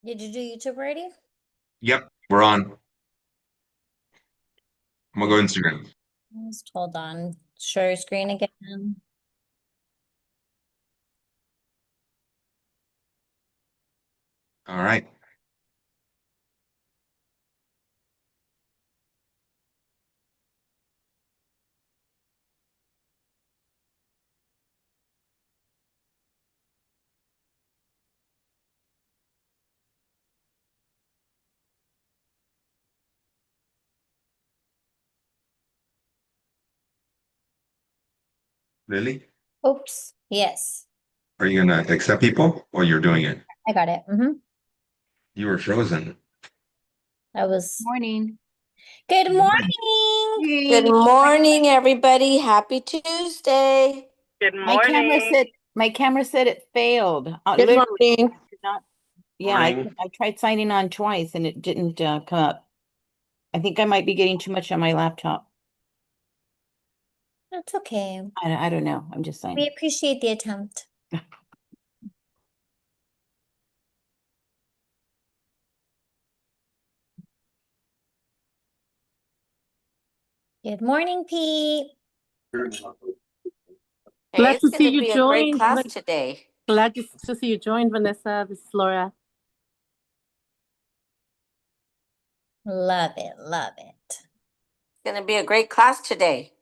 Did you do YouTube already? Yep, we're on. I'm gonna go Instagram. Just hold on. Share your screen again. All right. Lily, Oops. Yes, are you gonna accept people or you're doing it? I got it. You were frozen. I was. Morning. Good Good morning. morning. Good morning, everybody. Happy Tuesday. Good My camera morning. said it failed. Good Literally morning. did not. Yeah, Morning. I tried signing on twice and it didn't come up. I think I might be getting too much on my laptop. That's okay. I don't know. I'm just We saying. appreciate the attempt. Good morning, Pete. Hey, Glad it's to going see to you be a great join. class today. Glad to see you join, Vanessa. This is Laura. Love it. Love it. It's going to be a great class today.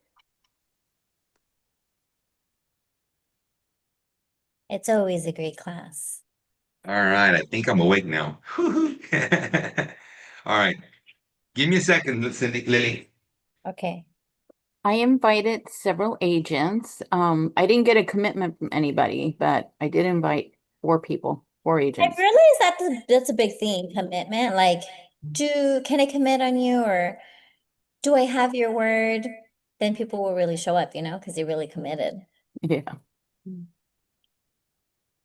It's always a great class. All right, I think I'm awake now. All right. Give me a second, Cindy, Lily. Okay. I invited several agents. I didn't get a commitment from anybody, but I did invite 4 people, 4 I agents. realize that's a big thing, commitment. Like, can I commit on you or do I have your word? Then people will really show up, because they're really committed. Yeah.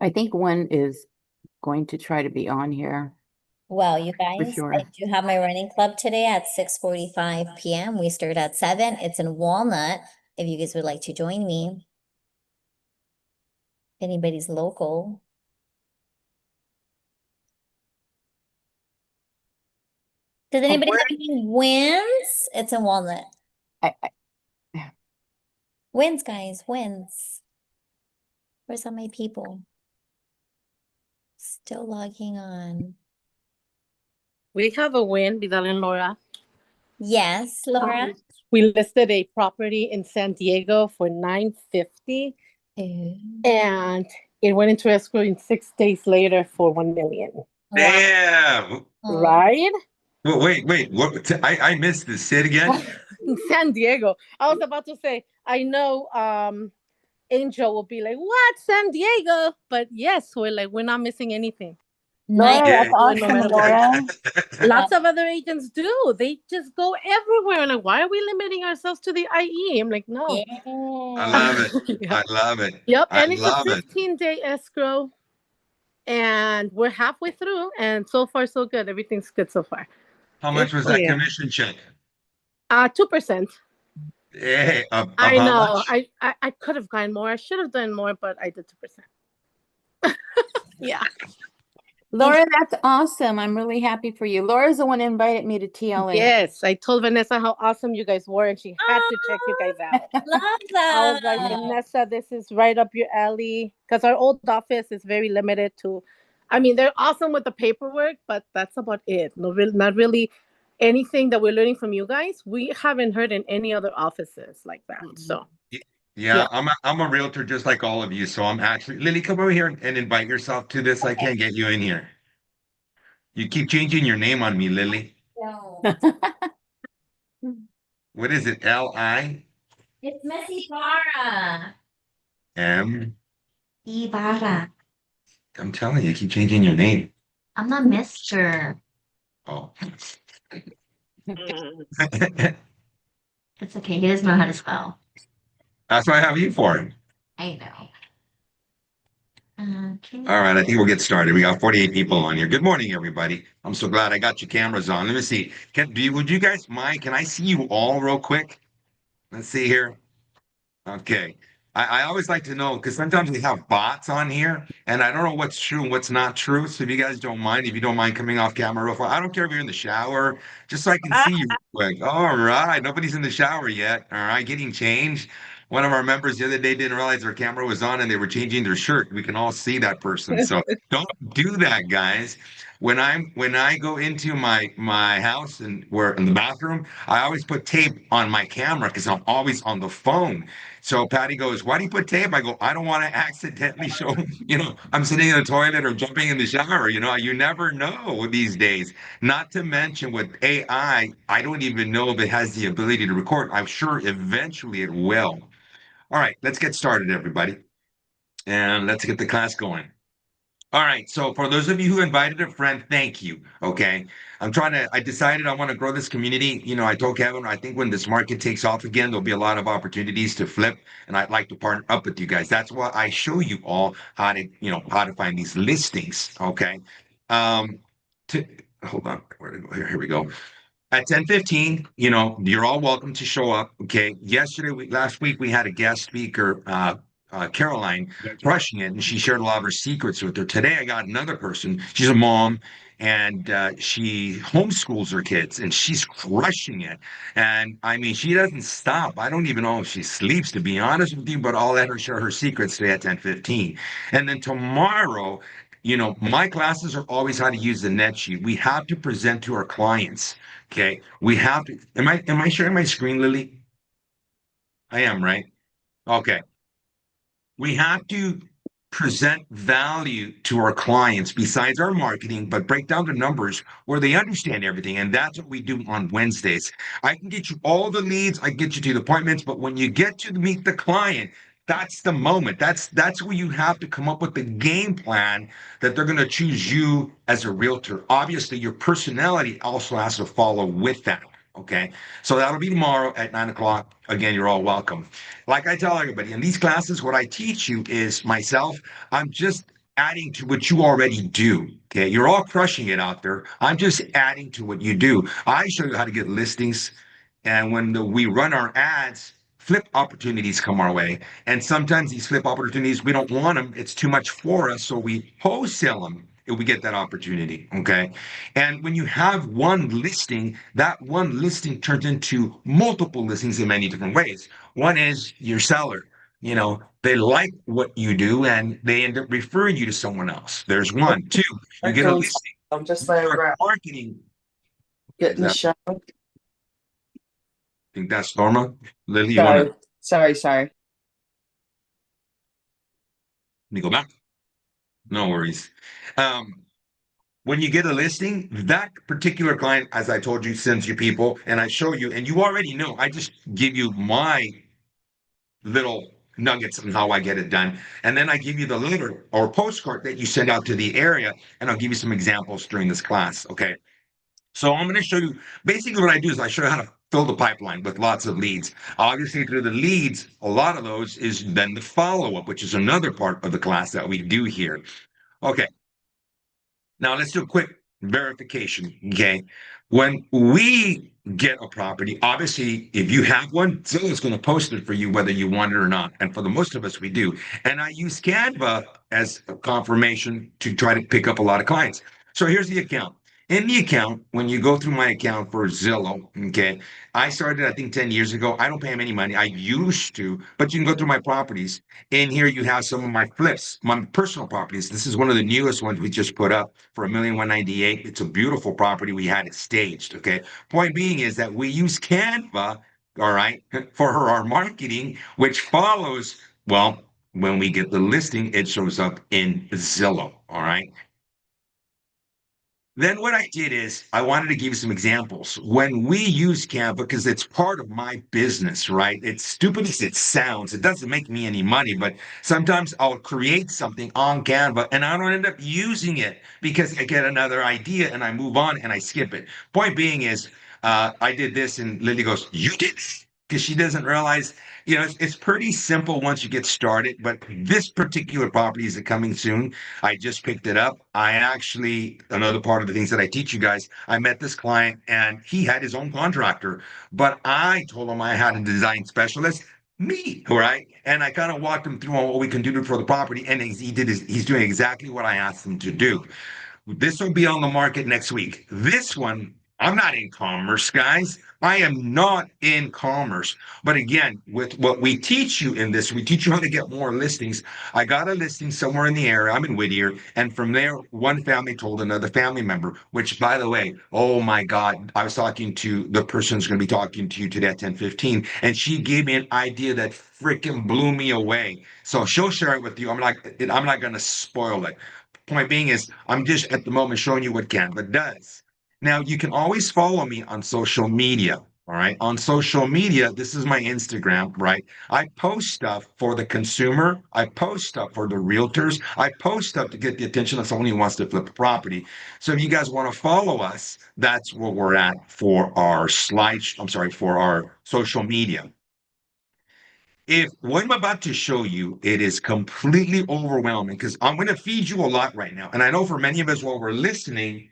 I think one is going to try to be on here Well, you for guys, sure. I do have my running club today at 6:45 p.m. We start at 7. It's in Walnut. If you guys would like to join me, if anybody's local. Does anybody have any wins? It's in Walnut. I Wins, guys, wins. Where's all my people? Still logging on. We have a win, Vidal and Laura. Yes, Laura. We listed a property in San Diego for $950, and it went into escrow in 6 days later for $1 million. Wow. Damn. Right? Well, wait. What? I missed this. Say it again. In San Diego. I was about to say, I know Angel will be like, what, San Diego? But yes, we're not missing anything. Nice. Laura, that's No awesome, matter what. Laura. Lots of other agents do. They just go everywhere. Like, why are we limiting ourselves to the IE? I'm like, no. I Yeah. love it. Yeah. I love it. Yep. I And it's a love it. 15-day escrow. And we're halfway through. And so far, so good. Everything's good so far. How much was that commission check? 2%. Hey, of I how know. much? I could have gotten more. I should have done more, but I did 2%. Yeah. Laura, that's awesome. I'm really happy for you. Laura's the one who invited me to TLA. Yes, I told Vanessa how awesome you guys were, and she had to check you guys out. Love I was like, that. Vanessa, this is right up your alley. Because our old office is very limited to, I mean, they're awesome with the paperwork, but that's about it. No, not really anything that we're learning from you guys. We haven't heard in any other offices like that. So, Yeah, I'm a realtor just like all of you. So I'm actually Lily, come over here and invite yourself to this. I can't get you in here. You keep changing your name on me, Lily. No. What is it? L-I-M? It's Messy Farah. Ibarra. I'm telling you, you keep changing your name. I'm not Mr. Oh. It's okay. He doesn't know how to spell. That's what I have you for. I know. All right, I think we'll get started. We got 48 people on here. Good morning, everybody. I'm so glad I got your cameras on. Let me see. Would you guys mind? Can I see you all real quick? Let's see here. Okay. I always like to know because sometimes we have bots on here and I don't know what's true and what's not true. So if you guys don't mind, if you don't mind coming off camera real fast, I don't care if you're in the shower, just so I can see you quick. All right. Nobody's in the shower yet. All right. Getting changed. One of our members the other day didn't realize their camera was on and they were changing their shirt. We can all see that person. So don't do that, guys. When I go into my house and we're in the bathroom, I always put tape on my camera because I'm always on the phone. So Patty goes, "Why do you put tape?" I go, "I don't want to accidentally show, I'm sitting in the toilet or jumping in the shower. You never know these days. Not to mention with AI, I don't even know if it has the ability to record. I'm sure eventually it will. All right, let's get started, everybody, and let's get the class going. All right. So for those of you who invited a friend, thank you. Okay. I decided I want to grow this community. I told Kevin, I think when this market takes off again, there'll be a lot of opportunities to flip. And I'd like to partner up with you guys. That's why I show you all how to find these listings. Okay. Um, to, hold on. Where to go here? Here we go. At 10:15, you're all welcome to show up. Okay. Last week, we had a guest speaker, Caroline, crushing it, and she shared a lot of her secrets with her. Today, I got another person. She's a mom, and she homeschools her kids, and she's crushing it. And I mean, she doesn't stop. I don't even know if she sleeps, to be honest with you, but I'll let her share her secrets today at 10:15. And then tomorrow, my classes are always how to use the net sheet. We have to present to our clients. Okay, we have to. Am I sharing my screen, Lily? I am, right? Okay. We have to present value to our clients besides our marketing, but break down the numbers where they understand everything. And that's what we do on Wednesdays. I can get you all the leads, I can get you to the appointments, but when you get to meet the client, that's the moment. That's where you have to come up with the game plan that they're going to choose you as a realtor. Obviously, your personality also has to follow with that. Okay. So that'll be tomorrow at 9 o'clock. Again, you're all welcome. Like I tell everybody in these classes, what I teach you is myself. I'm just adding to what you already do. Okay. You're all crushing it out there. I'm just adding to what you do. I show you how to get listings. And when we run our ads, flip opportunities come our way. And sometimes these flip opportunities, we don't want them. It's too much for us. So we wholesale them if we get that opportunity. Okay. And when you have one listing, that one listing turns into multiple listings in many different ways. One is your seller. They like what you do and they end up referring you to someone else. There's one. Two, you get a listing. I'm just You laying start around marketing. getting the Is show. think that's Norma. Lily, you want Sorry, to sorry. let me go back? No worries. Um, when you get a listing, that particular client, as I told you, sends you people and I show you, and you already know. I just give you my little nuggets on how I get it done. And then I give you the letter or postcard that you send out to the area, and I'll give you some examples during this class. Okay. So I'm going to show you basically what I do is I show you how to fill the pipeline with lots of leads. Obviously, through the leads, a lot of those is then the follow-up, which is another part of the class that we do here. Okay. Now let's do a quick verification. Okay. When we get a property, obviously, if you have one, Zillow's going to post it for you, whether you want it or not. And for the most of us, we do. And I use Canva as a confirmation to try to pick up a lot of clients. So here's the account. In the account, when you go through my account for Zillow, okay, I started, I think, 10 years ago. I don't pay them any money. I used to, but you can go through my properties. In here, you have some of my flips, my personal properties. This is one of the newest ones we just put up for 1,198,000. It's a beautiful property. We had it staged. Okay. Point being is that we use Canva, all right, for our marketing, which follows, well, when we get the listing, it shows up in Zillow. All right. Then what I did is I wanted to give you some examples. When we use Canva, because it's part of my business, right? It's stupid as it sounds. It doesn't make me any money, but sometimes I'll create something on Canva and I don't end up using it because I get another idea and I move on and I skip it. Point being is, I did this and Lily goes, "You did this?" Because she doesn't realize, it's pretty simple once you get started. But this particular property is coming soon. I just picked it up. Another part of the things that I teach you guys, I met this client and he had his own contractor, but I told him I had a design specialist. Me, right? And I kind of walked him through on what we can do for the property, and he's doing exactly what I asked him to do. This will be on the market next week. This one, I'm not in commerce, guys. I am not in commerce. But again, with what we teach you in this, we teach you how to get more listings. I got a listing somewhere in the area. I'm in Whittier. And from there, one family told another family member, which, by the way, oh my God, I was talking to the person who's going to be talking to you today at 10:15, and she gave me an idea that freaking blew me away. So she'll share it with you. I'm not going to spoil it. Point being is, I'm just at the moment showing you what Canva does. Now, you can always follow me on social media. All right. On social media, this is my Instagram, right? I post stuff for the consumer. I post stuff for the realtors. I post stuff to get the attention of someone who wants to flip a property. So if you guys want to follow us, that's where we're at for our for our social media. If what I'm about to show you, it is completely overwhelming because I'm going to feed you a lot right now. And I know for many of us, while we're listening,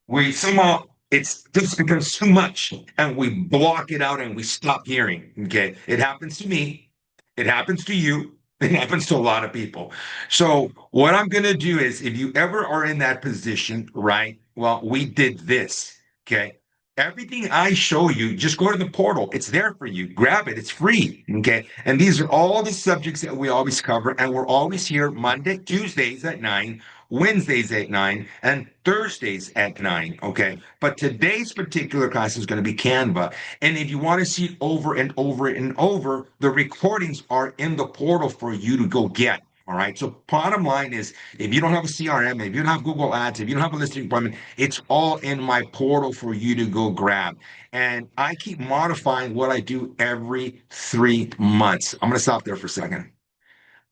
we somehow it's just becomes too much and we block it out and we stop hearing. Okay. It happens to me. It happens to you. It happens to a lot of people. So what I'm going to do is if you ever are in that position, right? Well, we did this. Okay. Everything I show you, just go to the portal. It's there for you. Grab it. It's free. Okay. And these are all the subjects that we always cover. And we're always here Monday, Tuesdays at 9, Wednesdays at 9, and Thursdays at 9. Okay. But today's particular class is going to be Canva. And if you want to see it over and over and over, the recordings are in the portal for you to go get. All right. So bottom line is if you don't have a CRM, if you don't have Google Ads, if you don't have a listing appointment, it's all in my portal for you to go grab. And I keep modifying what I do every 3 months. I'm going to stop there for a second.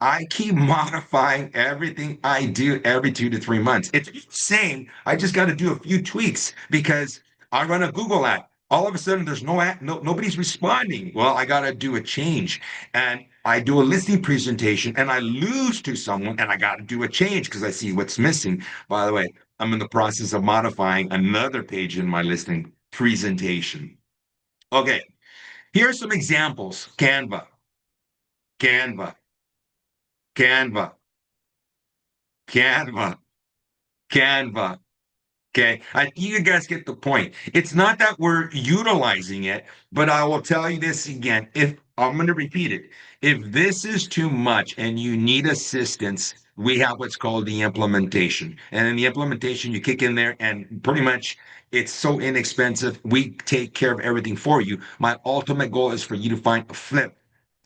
I keep modifying everything I do every 2 to 3 months. It's the same. I just got to do a few tweaks because I run a Google ad. All of a sudden, there's no ad, nobody's responding. Well, I got to do a change, and I do a listing presentation, and I lose to someone, and I got to do a change because I see what's missing. By the way, I'm in the process of modifying another page in my listing presentation. Okay, here are some examples. Canva, Canva, Canva. Canva, Canva. Okay. I think you guys get the point. It's not that we're utilizing it, but I will tell you this again. If I'm going to repeat it, if this is too much and you need assistance, we have what's called the implementation. And in the implementation, you kick in there and pretty much it's so inexpensive. We take care of everything for you. My ultimate goal is for you to find a flip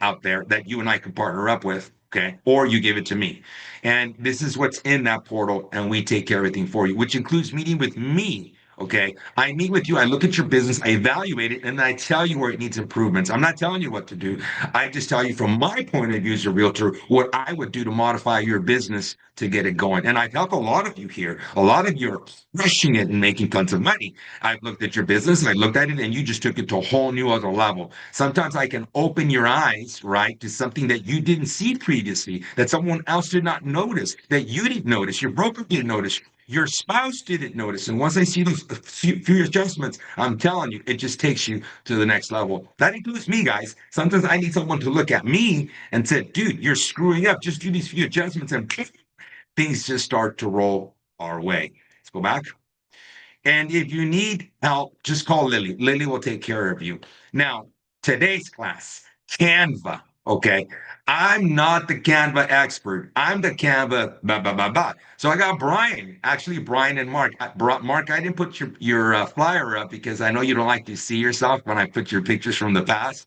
out there that you and I can partner up with. Okay. Or you give it to me. And this is what's in that portal, and we take care of everything for you, which includes meeting with me. Okay. I meet with you, I look at your business, I evaluate it, and then I tell you where it needs improvements. I'm not telling you what to do. I just tell you from my point of view as a realtor what I would do to modify your business to get it going. And I've helped a lot of you here. A lot of you are crushing it and making tons of money. I've looked at your business, I looked at it, and you just took it to a whole new other level. Sometimes I can open your eyes, right, to something that you didn't see previously, that someone else did not notice, that you didn't notice, your broker didn't notice, your spouse didn't notice. And once I see those few adjustments, I'm telling you, it just takes you to the next level. That includes me, guys. Sometimes I need someone to look at me and say, dude, you're screwing up. Just do these few adjustments and things just start to roll our way. Let's go back. And if you need help, just call Lily. Lily will take care of you. Now, today's class, Canva. Okay. I'm not the Canva expert. I'm the Canva blah, blah, blah, blah. So I got Brian, actually Brian and Mark. Mark, I didn't put your flyer up because I know you don't like to see yourself when I put your pictures from the past.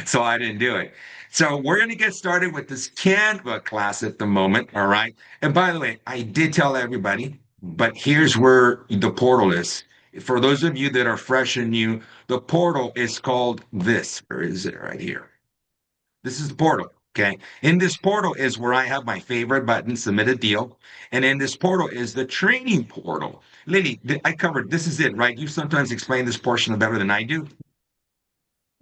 So I didn't do it. So we're going to get started with this Canva class at the moment. All right. And by the way, I did tell everybody, but here's where the portal is. For those of you that are fresh and new, the portal is called this. Or is it right here? This is the portal. Okay. In this portal is where I have my favorite button, submit a deal. And in this portal is the training portal. Lily, I covered this is it, right? You sometimes explain this portion better than I do.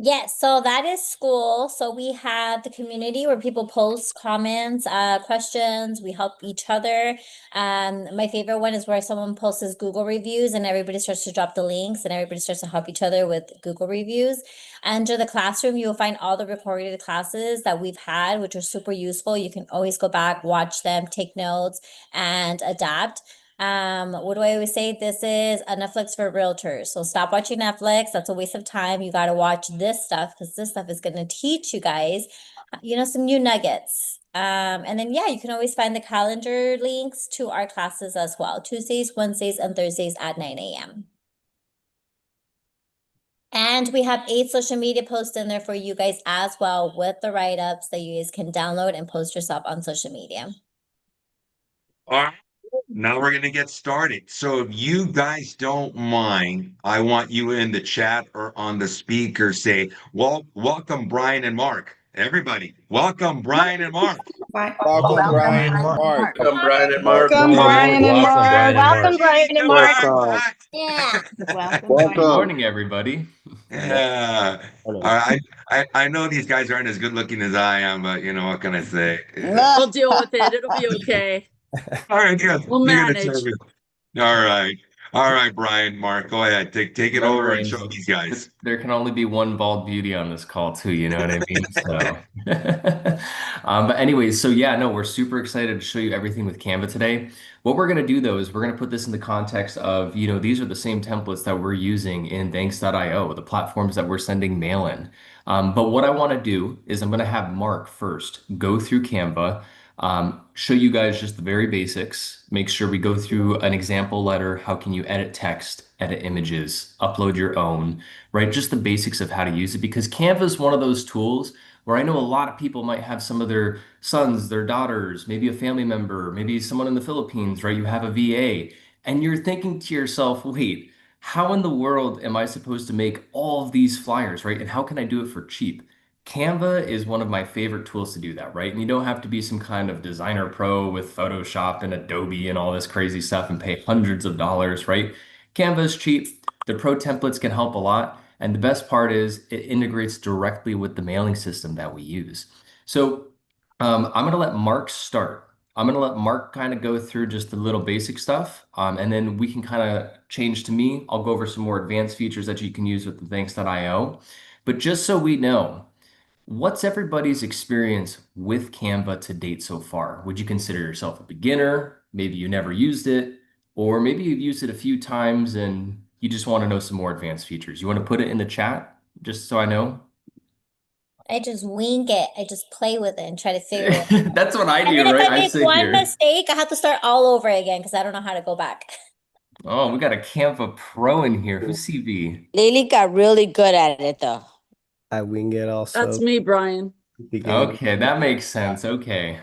Yes, so that is school. So we have the community where people post comments, questions. We help each other. My favorite one is where someone posts his Google reviews and everybody starts to drop the links and everybody starts to help each other with Google reviews. Under the classroom, you will find all the recorded classes that we've had, which are super useful. You can always go back, watch them, take notes, and adapt. What do I always say? This is a Netflix for realtors. So stop watching Netflix. That's a waste of time. You got to watch this stuff because this stuff is going to teach you guys, some new nuggets. And then yeah, you can always find the calendar links to our classes as well. Tuesdays, Wednesdays, and Thursdays at 9 a.m. And we have 8 social media posts in there for you guys as well with the write-ups that you guys can download and post yourself on social media. All right. Now we're going to get started. So if you guys don't mind, I want you in the chat or on the speaker say, well, welcome Brian and Mark. Everybody, welcome Brian and Mark. Welcome, Brian and Mark. Welcome, Brian and Mark. Welcome, Brian and Welcome, Mark. Brian and Mark. Welcome, Brian and Mark. Welcome. Yeah. Welcome, Welcome. Good morning, everybody. Yeah. I know these guys aren't as good looking as I am, but you know, what can I say? We'll deal with it. It'll be okay. All right, good. We'll You're gonna manage. tell me. All right. All right, Brian, Mark, go ahead. Take it Remember, over and show Angel, these guys. there can only be one bald beauty on this call too, you know what I mean? So, but anyways, so yeah, no, we're super excited to show you everything with Canva today. What we're gonna do though is we're gonna put this in the context of, these are the same templates that we're using in thanks.io, the platforms that we're sending mail in. But what I wanna do is I'm gonna have Mark first go through Canva, show you guys just the very basics, make sure we go through an example letter. How can you edit text, edit images, upload your own, right? Just the basics of how to use it, because Canva is one of those tools where I know a lot of people might have some of their sons, their daughters, maybe a family member, maybe someone in the Philippines, right? You have a VA and you're thinking to yourself, wait, how in the world am I supposed to make all of these flyers, right? And how can I do it for cheap? Canva is one of my favorite tools to do that, right? And you don't have to be some kind of designer pro with Photoshop and Adobe and all this crazy stuff and pay hundreds of dollars, right? Canva is cheap. The pro templates can help a lot. And the best part is it integrates directly with the mailing system that we use. So I'm going to let Mark start. I'm going to let Mark kind of go through just the little basic stuff. And then we can kind of change to me. I'll go over some more advanced features that you can use with the thanks.io. But just so we know, what's everybody's experience with Canva to date so far? Would you consider yourself a beginner? Maybe you never used it, or maybe you've used it a few times and you just want to know some more advanced features. You want to put it in the chat just so I know? I just wing it. I just play with it and try to figure it out. That's what I And do, then if right? I I make sit one here. mistake, I have to start all over again because I don't know how to go back. Oh, we got a Canva Pro in here. Who's CV? Lily got really good at it though. I wing it also. That's me, Brian. Okay, that makes sense. Okay.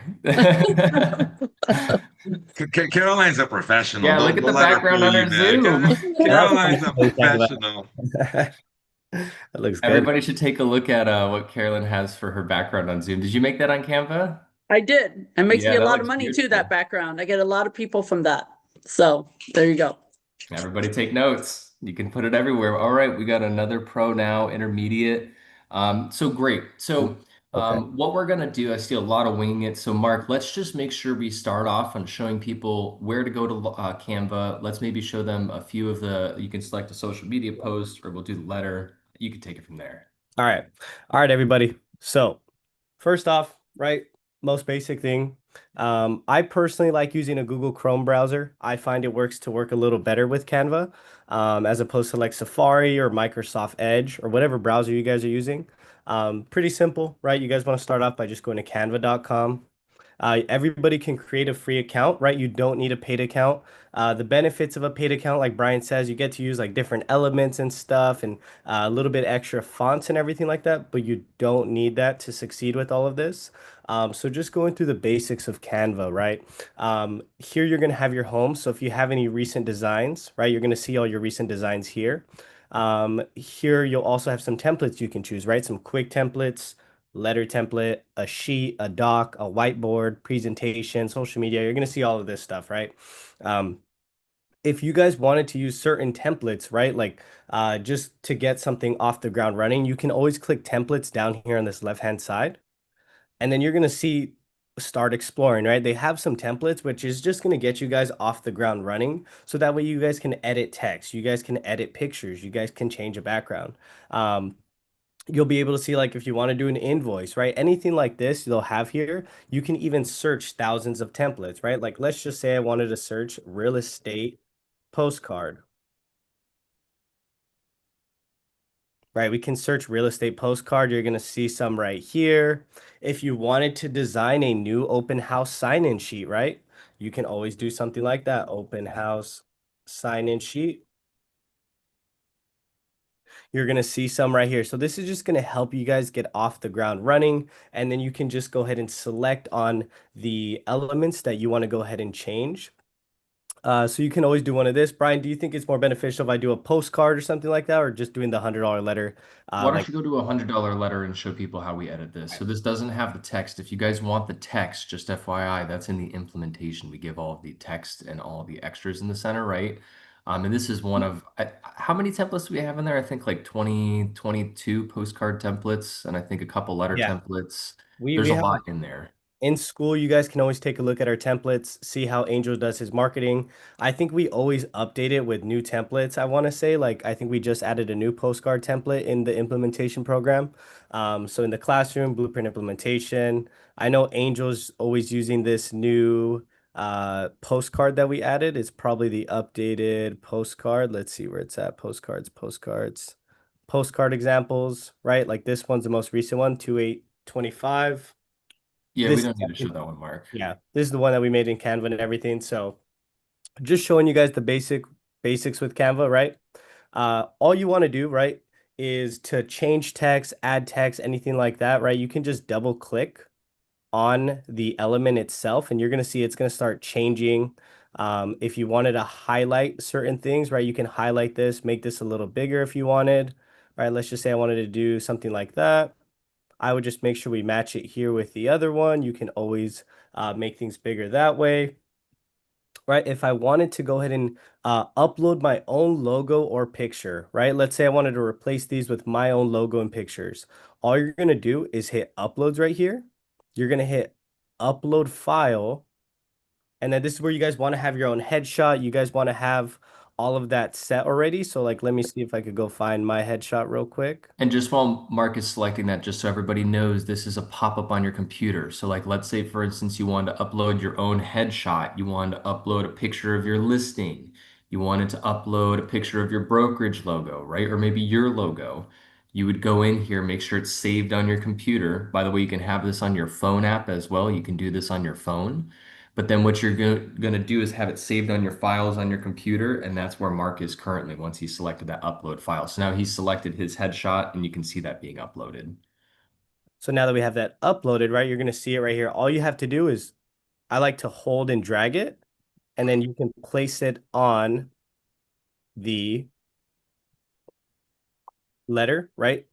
Caroline's a professional. Yeah, look at the let her background fool on you, our man. Zoom. Caroline's a professional. That looks good. Everybody should take a look at what Carolyn has for her background on Zoom. Did you make that on Canva? I did. It makes Yeah, me a that lot of looks money too, beautiful. that background. I get a lot of people from that. So there you go. Everybody take notes. You can put it everywhere. All right, we got another pro now, intermediate. So great. So what we're gonna do, I see a lot of winging it. So Mark, let's just make sure we start off on showing people where to go to Canva. Let's maybe show them a few of you can select a social media post or we'll do the letter. You can take it from there. All right. All right, everybody. So first off, right, most basic thing. I personally like using a Google Chrome browser. I find it works to work a little better with Canva, as opposed to like Safari or Microsoft Edge or whatever browser you guys are using. Pretty simple, right? You guys want to start off by just going to canva.com. Everybody can create a free account, right? You don't need a paid account. The benefits of a paid account, like Brian says, you get to use like different elements and stuff and a little bit extra fonts and everything like that, but you don't need that to succeed with all of this. So just going through the basics of Canva, right? Here you're going to have your home. So if you have any recent designs, right, you're going to see all your recent designs here. Here you'll also have some templates you can choose, right? Some quick templates, letter template, a sheet, a doc, a whiteboard, presentation, social media. You're going to see all of this stuff, right? if you guys wanted to use certain templates, right? Like just to get something off the ground running, you can always click templates down here on this left-hand side. And then you're going to see start exploring, right? They have some templates, which is just going to get you guys off the ground running. So that way you guys can edit text, you guys can edit pictures, you guys can change a background. You'll be able to see like if you want to do an invoice, right? Anything like this they'll have here. You can even search thousands of templates, right? Like let's just say I wanted to search real estate postcard. Right, we can search real estate postcard. You're going to see some right here. If you wanted to design a new open house sign-in sheet, right? You can always do something like that. Open house sign-in sheet. You're going to see some right here. So this is just going to help you guys get off the ground running. And then you can just go ahead and select on the elements that you want to go ahead and change. So you can always do one of this. Brian, do you think it's more beneficial if I do a postcard or something like that, or just doing the $100 letter? Why don't Like you go to a $100 letter and show people how we edit this? So this doesn't have the text. If you guys want the text, just FYI, that's in the implementation. We give all of the text and all the extras in the center, right? And this is one of, how many templates do we have in there? I think like 20, 22 postcard templates, and I think a couple letter yeah, templates. we There's we a have lot in there. in school, you guys can always take a look at our templates, see how Angel does his marketing. I think we always update it with new templates. I want to say, like, I think we just added a new postcard template in the implementation program. So in the classroom, blueprint implementation, I know Angel's always using this new postcard that we added. It's probably the updated postcard. Let's see where it's at. Postcard examples, right? Like this one's the most recent one, 2825. Yeah, we This don't need to show that one, Mark. yeah, this is the one that we made in Canva and everything. So just showing you guys the basics with Canva, right? All you want to do, right, is to change text, add text, anything like that, right? You can just double click on the element itself and you're going to see it's going to start changing. If you wanted to highlight certain things, right, you can highlight this, make this a little bigger if you wanted, right? Let's just say I wanted to do something like that. I would just make sure we match it here with the other one. You can always make things bigger that way, right? If I wanted to go ahead and upload my own logo or picture, right? Let's say I wanted to replace these with my own logo and pictures. All you're going to do is hit uploads right here. You're going to hit upload file. And then this is where you guys want to have your own headshot. You guys want to have all of that set already. So like, let me see if I could go find my headshot real quick. And just while Mark is selecting that, just so everybody knows, this is a pop-up on your computer. So like, let's say, for instance, you wanted to upload your own headshot. You wanted to upload a picture of your listing. You wanted to upload a picture of your brokerage logo, right? Or maybe your logo. You would go in here, make sure it's saved on your computer. By the way, you can have this on your phone app as well. You can do this on your phone. But then what you're going to do is have it saved on your files on your computer, and that's where Mark is currently once he selected that upload file. So now he's selected his headshot, and you can see that being uploaded. So now that we have that uploaded, right, you're going to see it right here. All you have to do is I like to hold and drag it, and then you can place it on the letter, right?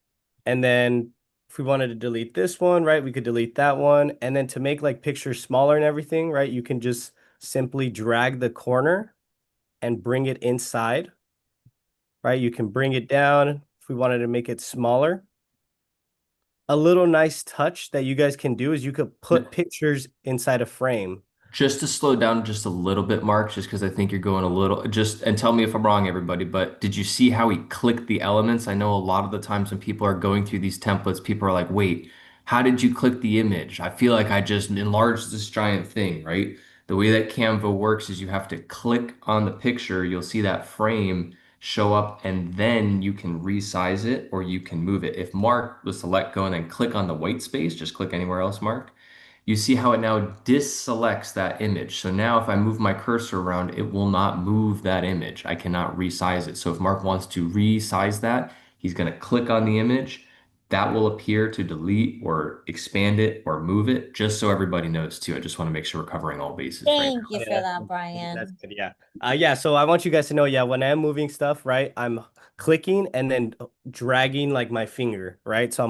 And then if we wanted to delete this one, right, we could delete that one. And then to make like pictures smaller and everything, right, you can just simply drag the corner and bring it inside, right? You can bring it down if we wanted to make it smaller. A little nice touch that you guys can do is you could put pictures inside a frame. Just to slow down just a little bit, Mark, just because I think you're going a little, just, and tell me if I'm wrong, everybody, but did you see how he clicked the elements? I know a lot of the times when people are going through these templates, people are like, wait, how did you click the image? I feel like I just enlarged this giant thing, right? The way that Canva works is you have to click on the picture, you'll see that frame show up, and then you can resize it or you can move it. If Mark was to let go and then click on the white space, just click anywhere else, Mark, you see how it now deselects that image. So now if I move my cursor around, it will not move that image. I cannot resize it. So if Mark wants to resize that, he's going to click on the image, that will appear to delete or expand it or move it, just so everybody knows too. I just want to make sure we're covering all bases right Thank now. you Oh, for yeah, that, that's Brian. good. Yeah. Yeah. So I want you guys to know, yeah, when I'm moving stuff, right, I'm clicking and then dragging like my finger, right? So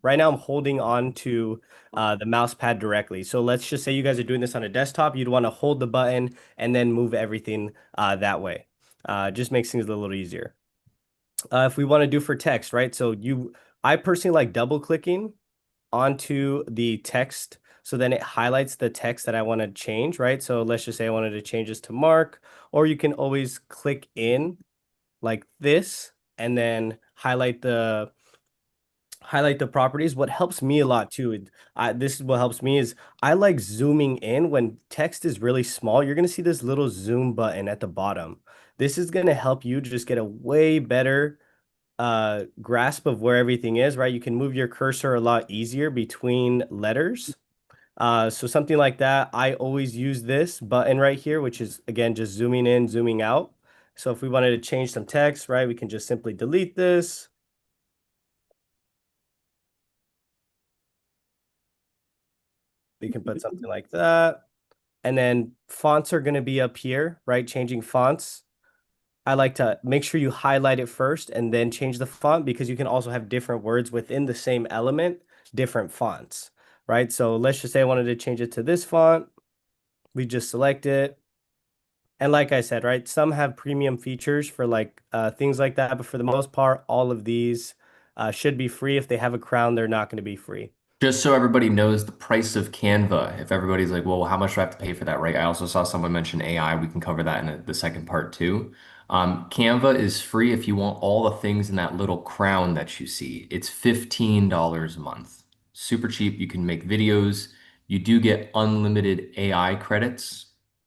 right now I'm holding on to the mouse pad directly. So let's just say you guys are doing this on a desktop. You'd want to hold the button and then move everything that way. Just makes things a little easier. If we want to do for text, right? I personally like double clicking onto the text. So then it highlights the text that I want to change, right? So let's just say I wanted to change this to Mark, or you can always click in like this and then highlight the properties. What helps me a lot too, this is what helps me is I like zooming in when text is really small. You're going to see this little zoom button at the bottom. This is going to help you just get a way better grasp of where everything is, right? You can move your cursor a lot easier between letters. So something like that, I always use this button right here, which is again just zooming in, zooming out. So if we wanted to change some text, right, we can just simply delete this. We can put something like that. And then fonts are going to be up here, right? Changing fonts. I like to make sure you highlight it first and then change the font, because you can also have different words within the same element, different fonts, right? So let's just say I wanted to change it to this font. We just select it. And like I said, right, some have premium features for like things like that, but for the most part, all of these should be free. If they have a crown, they're not going to be free. Just so everybody knows the price of Canva. If everybody's like, well, how much do I have to pay for that, right? I also saw someone mention AI. We can cover that in the second part too. Canva is free if you want all the things in that little crown that you see. It's $15 a month. Super cheap. You can make videos. You do get unlimited AI credits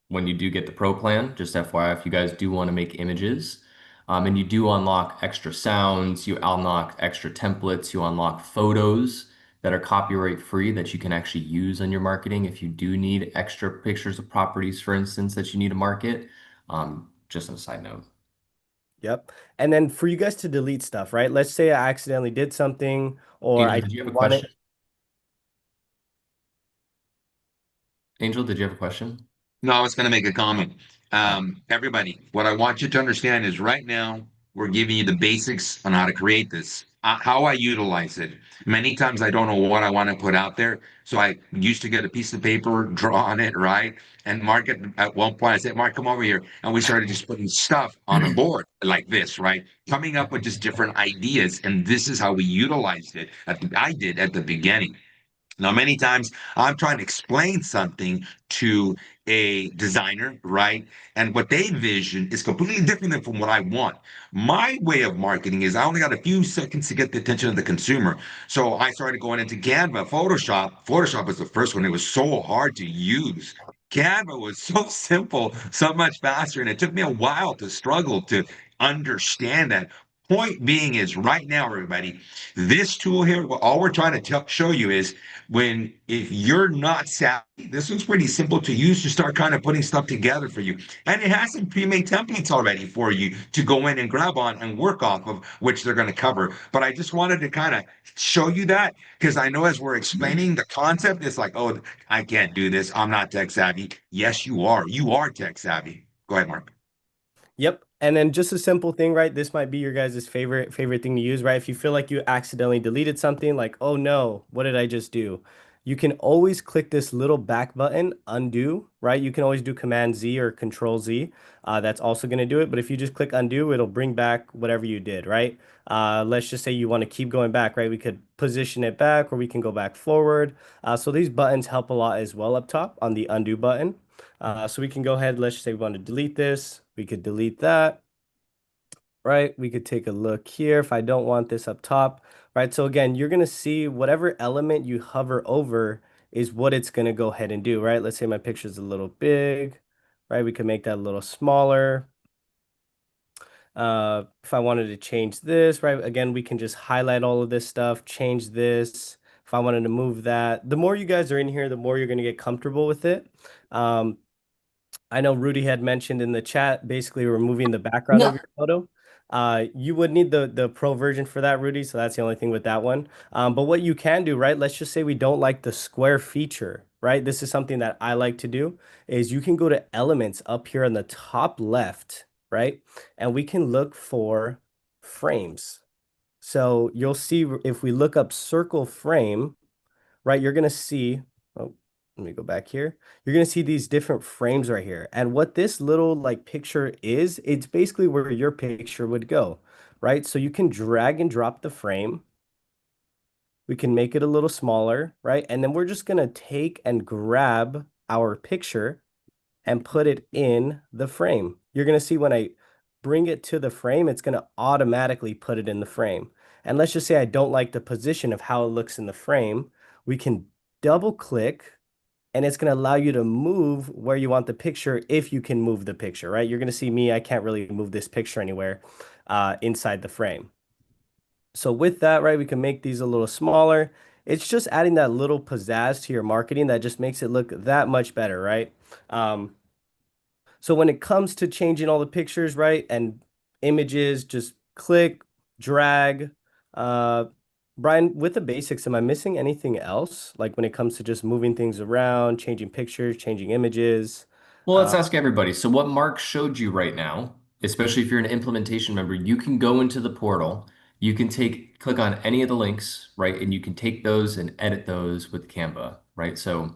when you do get the pro plan. Just FYI, if you guys do want to make images. And you do unlock extra sounds, you unlock extra templates, you unlock photos that are copyright free that you can actually use on your marketing if you do need extra pictures of properties, for instance, that you need to market. Just on a side note. Yep. And then for you guys to delete stuff, right? Let's say I accidentally did something or Angel, I did you have a want it. question? Angel, did you have a question? No, I was going to make a comment. Oh, Everybody, what I want you to understand is right now we're giving you the basics on how to create this, how I utilize it. Many times I don't know what I want to put out there. So I used to get a piece of paper, draw on it, right? And Mark at one point, I said, Mark, come over here. And we started just putting stuff on a board like this, right? Coming up with just different ideas. And this is how we utilized it. I did at the beginning. Now, many times I'm trying to explain something to a designer, right? And what they envision is completely different than from what I want. My way of marketing is I only got a few seconds to get the attention of the consumer. So I started going into Canva, Photoshop. Photoshop was the first one. It was so hard to use. Canva was so simple, so much faster. And it took me a while to struggle to understand that. Point being is right now, everybody, this tool here, all we're trying to show you is when if you're not savvy, this one's pretty simple to use to start kind of putting stuff together for you. And it has some pre-made templates already for you to go in and grab on and work off of, which they're going to cover. But I just wanted to kind of show you that because I know as we're explaining the concept, it's like, oh, I can't do this. I'm not tech savvy. Yes, you are. You are tech savvy. Go ahead, Mark. Yep. And then just a simple thing, right? This might be your guys' favorite thing to use, right? If you feel like you accidentally deleted something, like, oh no, what did I just do? You can always click this little back button, undo, right? You can always do Command Z or Control Z. That's also going to do it. But if you just click undo, it'll bring back whatever you did, right? Let's just say you want to keep going back, right? We could position it back or we can go back forward. So these buttons help a lot as well up top on the undo button. So we can go ahead, let's just say we want to delete this. We could delete that, right? We could take a look here if I don't want this up top, right? So again, you're going to see whatever element you hover over is what it's going to go ahead and do, right? Let's say my picture is a little big, right? We can make that a little smaller. If I wanted to change this, right? Again, we can just highlight all of this stuff, change this. If I wanted to move that, the more you guys are in here, the more you're going to get comfortable with it. I know Rudy had mentioned in the chat, basically removing the background of No, your photo. You would need the pro version for that, Rudy. So that's the only thing with that one. But what you can do, right? Let's just say we don't like the square feature, right? This is something that I like to do, is you can go to elements up here on the top left, right? And we can look for frames. So you'll see if we look up circle frame, right, you're going to see, oh, let me go back here. You're going to see these different frames right here. And what this little like picture is, it's basically where your picture would go, right? So you can drag and drop the frame. We can make it a little smaller, right? And then we're just going to take and grab our picture and put it in the frame. You're going to see when I bring it to the frame, it's going to automatically put it in the frame. And let's just say I don't like the position of how it looks in the frame. We can double click and it's going to allow you to move where you want the picture if you can move the picture, right? You're going to see me, I can't really move this picture anywhere inside the frame. So with that, right, we can make these a little smaller. It's just adding that little pizzazz to your marketing that just makes it look that much better, right? So when it comes to changing all the pictures, right, and images, just click, drag. Uh, Brian, with the basics, am I missing anything else? Like when it comes to just moving things around, changing pictures, changing images? Well, let's ask everybody. So what Mark showed you right now, especially if you're an implementation member, you can go into the portal, you can click on any of the links, right? And you can take those and edit those with Canva, right? So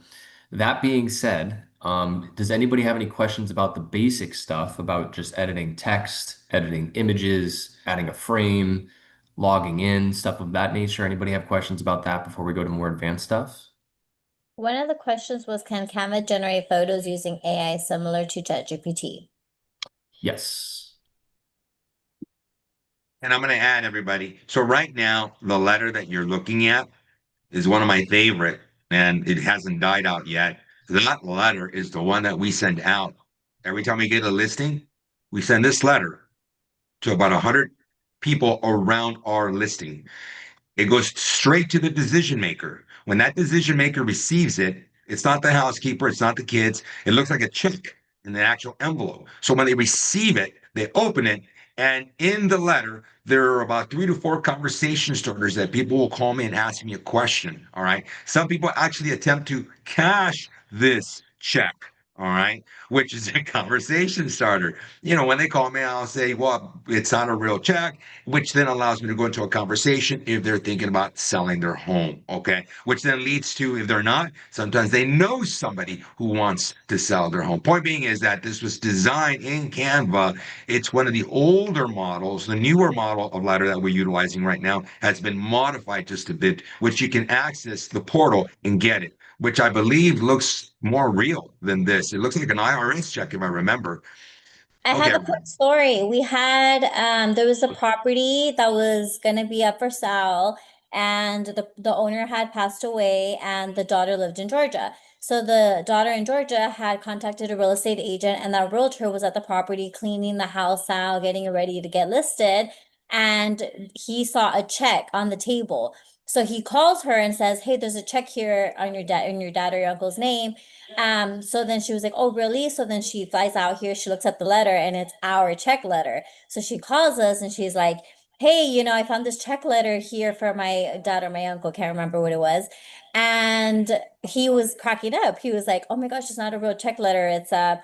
that being said, does anybody have any questions about the basic stuff about just editing text, editing images, adding a frame, logging in, stuff of that nature? Anybody have questions about that before we go to more advanced stuff? One of the questions was, can Canva generate photos using AI similar to ChatGPT? Yes. And I'm going to add everybody. So right now, the letter that you're looking at is one of my favorite, and it hasn't died out yet. That letter is the one that we send out every time we get a listing. We send this letter to about 100 people around our listing. It goes straight to the decision maker. When that decision maker receives it, it's not the housekeeper, it's not the kids. It looks like a check in the actual envelope. So when they receive it, they open it, and in the letter, there are about 3 to 4 conversation starters that people will call me and ask me a question. All right. Some people actually attempt to cash this check. All right. Which is a conversation starter. When they call me, I'll say, well, it's not a real check, which then allows me to go into a conversation if they're thinking about selling their home. Okay. Which then leads to, if they're not, sometimes they know somebody who wants to sell their home. Point being is that this was designed in Canva. It's one of the older models. The newer model of letter that we're utilizing right now has been modified just a bit, which you can access the portal and get it, which I believe looks more real than this. It looks like an IRS check, if I remember. I Okay, have a quick story. We had there was a property that was gonna be up for sale, and the owner had passed away and the daughter lived in Georgia. So the daughter in Georgia had contacted a real estate agent, and that realtor was at the property cleaning the house out, getting it ready to get listed, and he saw a check on the table. So he calls her and says, "Hey, there's a check here on your dad or your uncle's name." So then she was like, "Oh, really?" So then she flies out here, she looks at the letter and it's our check letter. So she calls us and she's like, "Hey, I found this check letter here for my dad or my uncle, can't remember what it was." And he was cracking up. He was like, "Oh my gosh, it's not a real check letter. It's a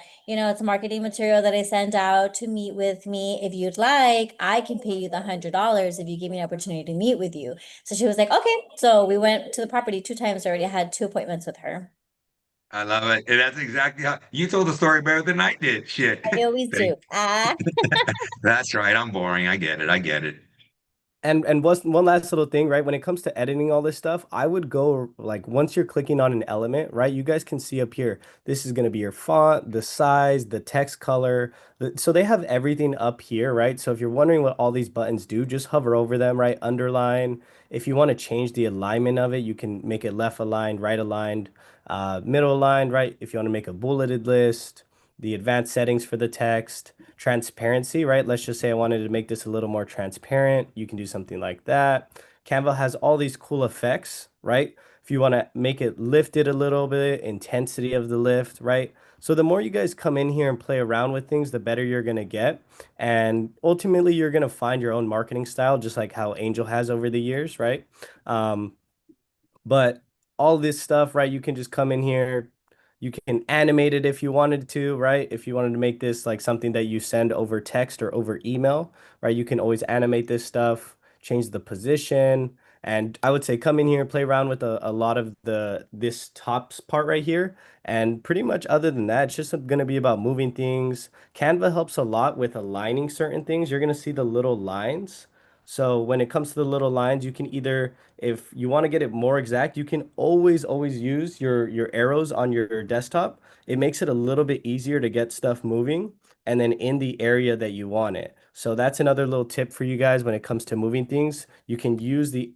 marketing material that I sent out to meet with me. If you'd like, I can pay you the $100 if you give me an opportunity to meet with you." So she was like, "Okay." So we went to the property 2 times already, had 2 appointments with her. I love it. And that's exactly how you told the story better than I did. Shit. I always do. That's right. I'm boring. I get it. I get it. And one last little thing, right? When it comes to editing all this stuff, I would go like once you're clicking on an element, right? You guys can see up here, this is going to be your font, the size, the text color. So they have everything up here, right? So if you're wondering what all these buttons do, just hover over them, right? Underline. If you want to change the alignment of it, you can make it left aligned, right aligned, middle aligned, right? If you want to make a bulleted list, the advanced settings for the text, transparency, right? Let's just say I wanted to make this a little more transparent. You can do something like that. Canva has all these cool effects, right? If you want to make it lifted a little bit, intensity of the lift, right? So the more you guys come in here and play around with things, the better you're going to get. And ultimately, you're going to find your own marketing style, just like how Angel has over the years, right? Um, but all this stuff, right? You can just come in here. You can animate it if you wanted to, right? If you wanted to make this like something that you send over text or over email, right? You can always animate this stuff, change the position. And I would say come in here, play around with a lot of this tops part right here. And pretty much other than that, it's just going to be about moving things. Canva helps a lot with aligning certain things. You're going to see the little lines. So when it comes to the little lines, you can either, if you want to get it more exact, you can always use your arrows on your desktop. It makes it a little bit easier to get stuff moving and then in the area that you want it. So that's another little tip for you guys when it comes to moving things. You can use the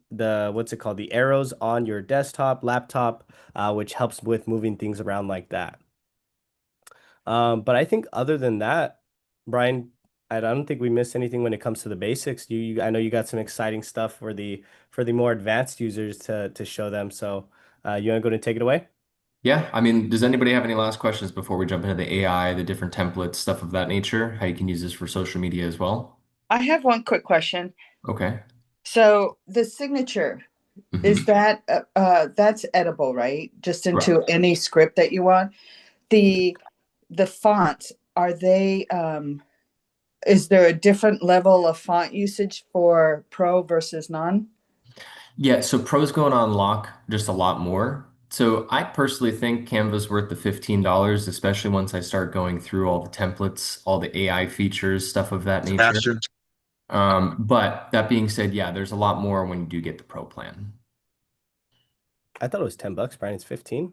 what's it called, the arrows on your desktop, laptop, which helps with moving things around like that. But I think other than that, Brian, I don't think we missed anything when it comes to the basics. I know you got some exciting stuff for the more advanced users to show them. So, you want to go and take it away? Yeah, I mean, does anybody have any last questions before we jump into the AI, the different templates, stuff of that nature? How you can use this for social media as well? I have one quick question. Okay. So the signature, is Mhm. that that's edible, right? Just into Correct. any script that you want. The fonts, are they is there a different level of font usage for pro versus non? Yeah, so pros going on lock just a lot more. So I personally think Canva's worth the $15, especially once I start going through all the templates, all the AI features, stuff of that nature. Sebastian. But that being said, yeah, there's a lot more when you do get the pro plan. I thought it was $10, Brian. It's 15.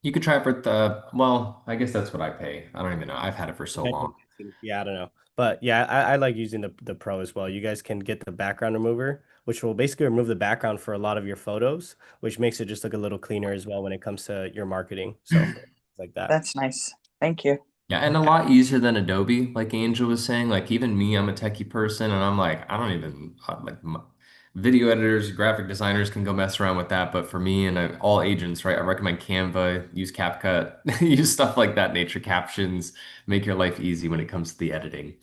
You could try it for well, I guess that's what I pay. I don't even know. I've had it for so long. Yeah, I don't know. But yeah, I like using the pro as well. You guys can get the background remover, which will basically remove the background for a lot of your photos, which makes it just look a little cleaner as well when it comes to your marketing. So like that. That's nice. Thank you. Yeah, and a lot easier than Adobe, like Angel was saying. Like even me, I'm a techie person, and I'm like, I don't even like video editors, graphic designers can go mess around with that. But for me and all agents, right, I recommend Canva, use CapCut, use stuff like that, nature captions, make your life easy when it comes to the editing.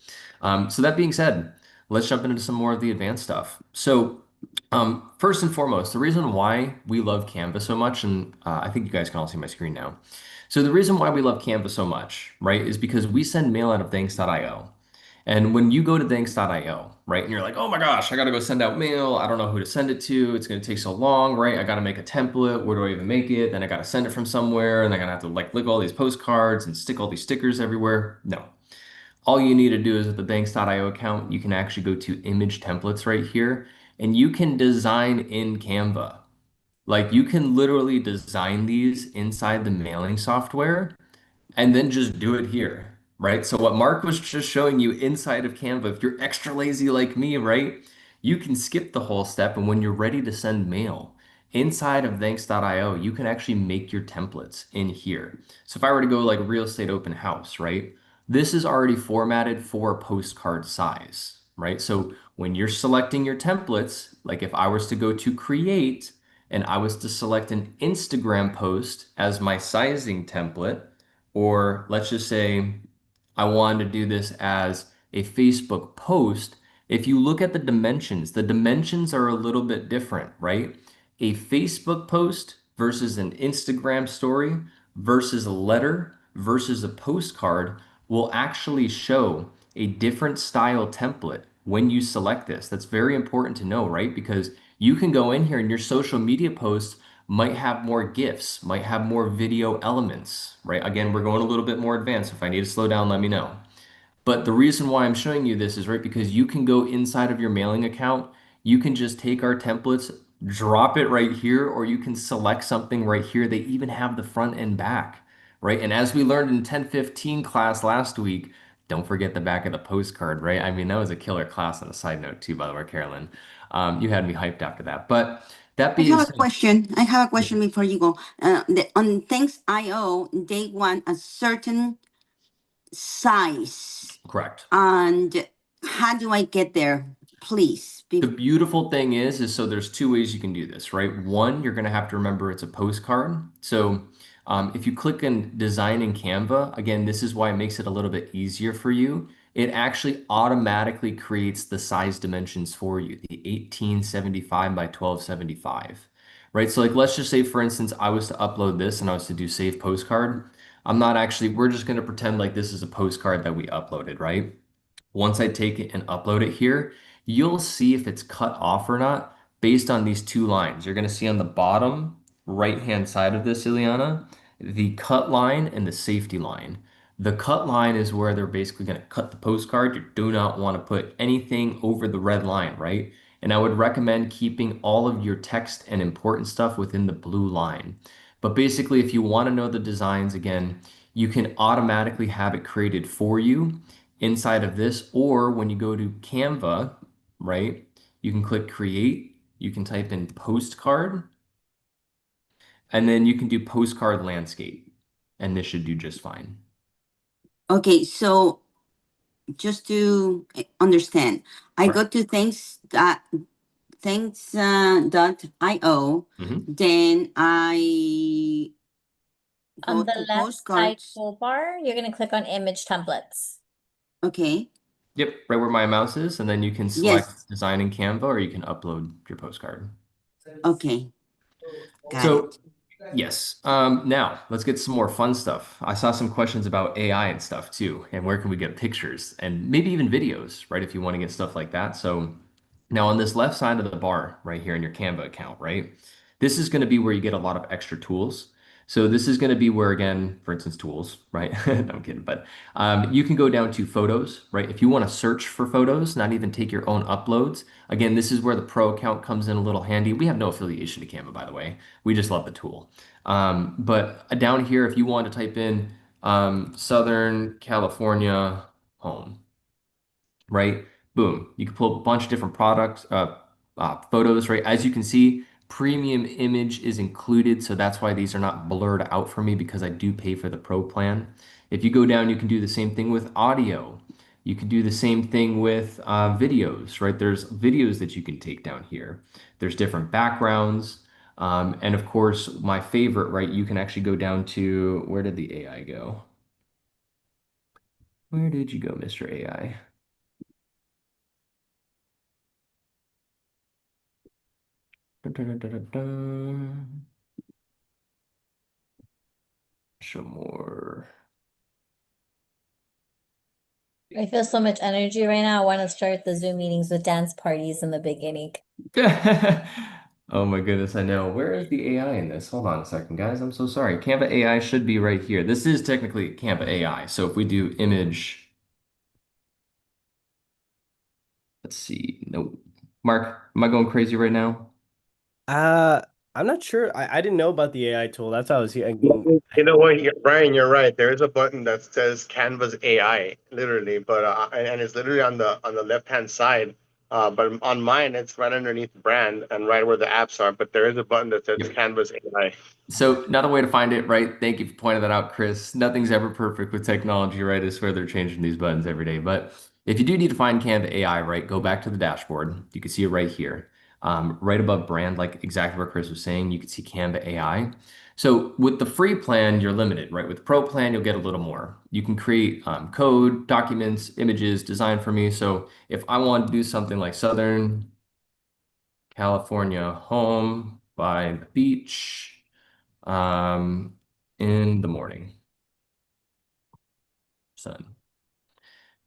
So that being said, let's jump into some more of the advanced stuff. So first and foremost, the reason why we love Canva so much, and I think you guys can all see my screen now. So the reason why we love Canva so much, right, is because we send mail out of thanks.io. And when you go to thanks.io, right, and you're like, oh my gosh, I got to go send out mail. I don't know who to send it to. It's going to take so long, right? I got to make a template. Where do I even make it? Then I got to send it from somewhere. And I'm going to have to like lick all these postcards and stick all these stickers everywhere. No. All you need to do is with the thanks.io account, you can actually go to image templates right here and you can design in Canva. Like you can literally design these inside the mailing software and then just do it here, right? So what Mark was just showing you inside of Canva, if you're extra lazy like me, right? You can skip the whole step and when you're ready to send mail, inside of thanks.io, you can actually make your templates in here. So if I were to go like real estate open house, right? This is already formatted for postcard size, right? So when you're selecting your templates, like if I was to go to create and I was to select an Instagram post as my sizing template, or let's just say I wanted to do this as a Facebook post. If you look at the dimensions are a little bit different, right? A Facebook post versus an Instagram story versus a letter versus a postcard will actually show a different style template when you select this. That's very important to know, right? Because you can go in here and your social media posts might have more GIFs, might have more video elements, right? Again, we're going a little bit more advanced. If I need to slow down, let me know. But the reason why I'm showing you this is right because you can go inside of your mailing account. You can just take our templates, drop it right here, or you can select something right here. They even have the front and back, right? And as we learned in 1015 class last week, don't forget the back of the postcard, right? I mean, that was a killer class on a side note too, by the way, Carolyn. You had me hyped after that. But that I being have a said, question. I have a question before you go. On Thanks.io, they want a certain size. correct. And how do I get there, please? The beautiful thing is so there's two ways you can do this, right? One, you're going to have to remember it's a postcard. So If you click in design in Canva, again, this is why it makes it a little bit easier for you. It actually automatically creates the size dimensions for you, the 1875 by 1275, right? So like, let's just say, for instance, I was to upload this and I was to do save postcard. We're just going to pretend like this is a postcard that we uploaded, right? Once I take it and upload it here, you'll see if it's cut off or not based on these two lines. You're going to see on the bottom right-hand side of this, Ileana, the cut line and the safety line. The cut line is where they're basically going to cut the postcard. You do not want to put anything over the red line, right? And I would recommend keeping all of your text and important stuff within the blue line. But basically, if you want to know the designs again, you can automatically have it created for you inside of this, or when you go to Canva, right, you can click create, you can type in postcard, and then you can do postcard landscape, and this should do just fine. Okay, so just to understand, I Sure. go to thanks.io, then I go On the to left side postcards. toolbar, you're going to click on image templates. Okay, Yep, right where my mouse is, and then you can select yes, design in Canva, or you can upload your postcard. okay, got So, it. yes. Now let's get some more fun stuff. I saw some questions about AI and stuff too, and where can we get pictures and maybe even videos, right? If you want to get stuff like that. So now on this left side of the bar right here in your Canva account, right? This is going to be where you get a lot of extra tools. So this is going to be where, again, for instance, tools, right? No, I'm kidding, but you can go down to photos, right? If you want to search for photos, not even take your own uploads. Again, this is where the pro account comes in a little handy. We have no affiliation to Canva, by the way. We just love the tool. But down here, if you want to type in Southern California home, right? Boom. You can pull a bunch of different photos, right? As you can see, premium image is included. So that's why these are not blurred out for me because I do pay for the pro plan. If you go down, you can do the same thing with audio. You can do the same thing with videos, right? There's videos that you can take down here. There's different backgrounds. And of course, my favorite, right? You can actually go down to, where did the AI go? Where did you go, Mr. AI? Dun, dun, dun, dun, dun. Show more. I feel so much energy right now. I want to start the Zoom meetings with dance parties in the beginning. Oh my goodness, I know. Where is the AI in this? Hold on a second, guys. I'm so sorry. Canva AI should be right here. This is technically Canva AI. So if we do image, let's see. Nope. Mark, am I going crazy right now? I'm not sure. I didn't know about the AI tool. That's how I was here. You know what, Brian, you're right. There is a button that says Canvas AI, literally, but and it's literally on the left-hand side. But on mine, it's right underneath brand and right where the apps are. But there is a button that says Yep. Canvas AI. So another way to find it, right? Thank you for pointing that out, Chris. Nothing's ever perfect with technology, right? I swear they're changing these buttons every day. But if you do need to find Canva AI, right, go back to the dashboard. You can see it right here. Right above brand, like exactly where Chris was saying, you can see Canva AI. So with the free plan, you're limited, right? With the pro plan, you'll get a little more. You can create code, documents, images, design for me. So if I want to do something like Southern California home by the beach, in the morning, sun.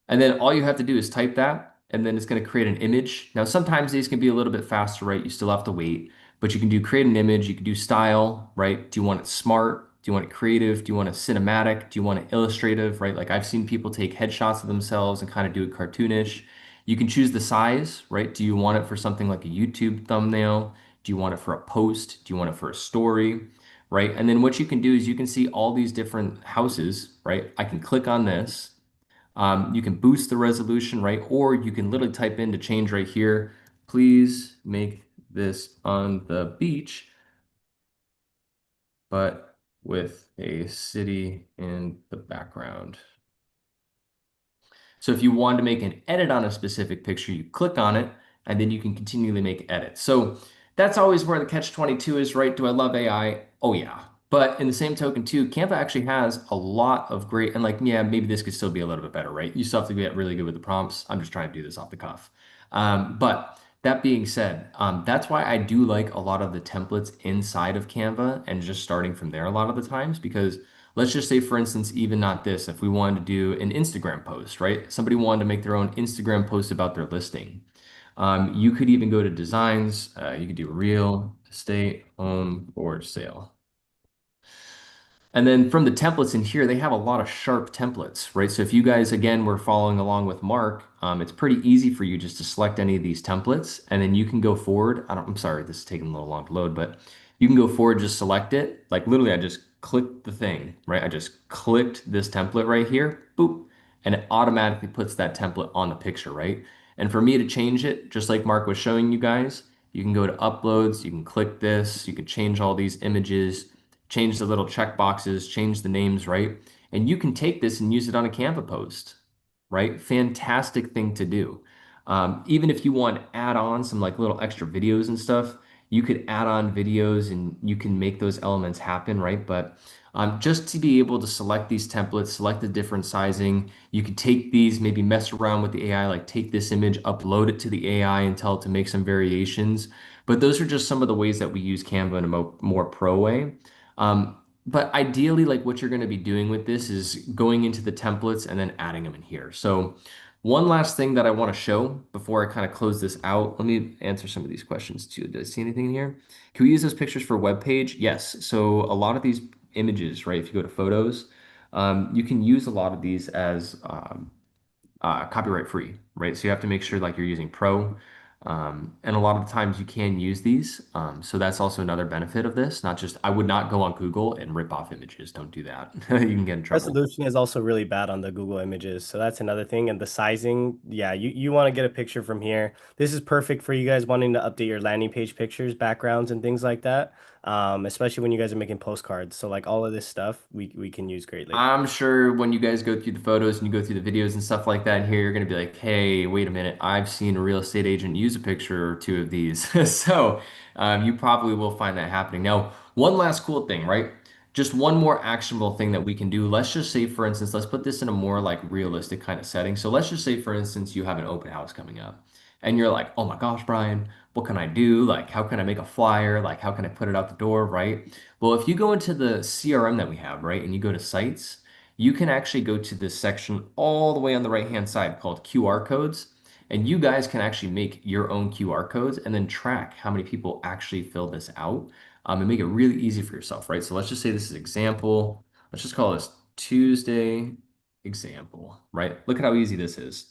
And then all you have to do is type that, and then it's going to create an image. Now, sometimes these can be a little bit faster, right? You still have to wait, but you can do create an image. You can do style, right? Do you want it smart? Do you want it creative? Do you want it cinematic? Do you want it illustrative, right? Like I've seen people take headshots of themselves and kind of do it cartoonish. You can choose the size, right? Do you want it for something like a YouTube thumbnail? Do you want it for a post? Do you want it for a story? Right? And then what you can do is you can see all these different houses, right? I can click on this. You can boost the resolution, right? Or you can literally type in to change right here. Please make this on the beach, but with a city in the background. So if you want to make an edit on a specific picture, you click on it, and then you can continually make edits. So that's always where the catch-22 is, right? Do I love AI? Oh yeah. But in the same token, too, Canva actually has a lot of great, and like, yeah, maybe this could still be a little bit better, right? You still have to get really good with the prompts. I'm just trying to do this off the cuff. But that being said, that's why I do like a lot of the templates inside of Canva and just starting from there a lot of the times, because let's just say, for instance, even not this, if we wanted to do an Instagram post, right? Somebody wanted to make their own Instagram post about their listing. You could even go to designs. You could do real estate home for sale. And then from the templates in here, they have a lot of sharp templates, right? So if you guys, again, were following along with Mark, it's pretty easy for you just to select any of these templates, and then you can go forward. I'm sorry, this is taking a little long to load, but you can go forward, just select it. Like literally, I just clicked the thing, right? I just clicked this template right here, boop, and it automatically puts that template on the picture, right? And for me to change it, just like Mark was showing you guys, you can go to uploads, you can click this, you can change all these images, change the little check boxes, change the names, right? And you can take this and use it on a Canva post, right? Fantastic thing to do. Even if you want to add on some like little extra videos and stuff, you could add on videos and you can make those elements happen, right? But just to be able to select these templates, select the different sizing, you could take these, maybe mess around with the AI, like take this image, upload it to the AI and tell it to make some variations. But those are just some of the ways that we use Canva in a more pro way. But ideally, like what you're going to be doing with this is going into the templates and then adding them in here. So one last thing that I want to show before I kind of close this out, let me answer some of these questions too. Did I see anything in here? Can we use those pictures for a web page? Yes. So a lot of these images, right? If you go to photos, you can use a lot of these as copyright free, right? So you have to make sure like you're using Pro. And a lot of the times you can use these. So that's also another benefit of this. Not just, I would not go on Google and rip off images. Don't do that. You can get in trouble. Resolution is also really bad on the Google images. So that's another thing. And the sizing, yeah, you want to get a picture from here. This is perfect for you guys wanting to update your landing page pictures, backgrounds, and things like that. Especially when you guys are making postcards. So like all of this stuff we can use greatly. I'm sure when you guys go through the photos and you go through the videos and stuff like that in here, you're going to be like, hey, wait a minute. I've seen a real estate agent use a picture or two of these. So you probably will find that happening. Now, one last cool thing, right? Just one more actionable thing that we can do. Let's just say, for instance, let's put this in a more like realistic kind of setting. So let's just say, for instance, you have an open house coming up and you're like, oh my gosh, Brian, what can I do? Like, how can I make a flyer? Like, how can I put it out the door, right? Well, if you go into the CRM that we have, right, and you go to sites, you can actually go to this section all the way on the right-hand side called QR codes. And you guys can actually make your own QR codes and then track how many people actually fill this out and make it really easy for yourself, right? So let's just say this is example. Let's just call this Tuesday example, right? Look at how easy this is.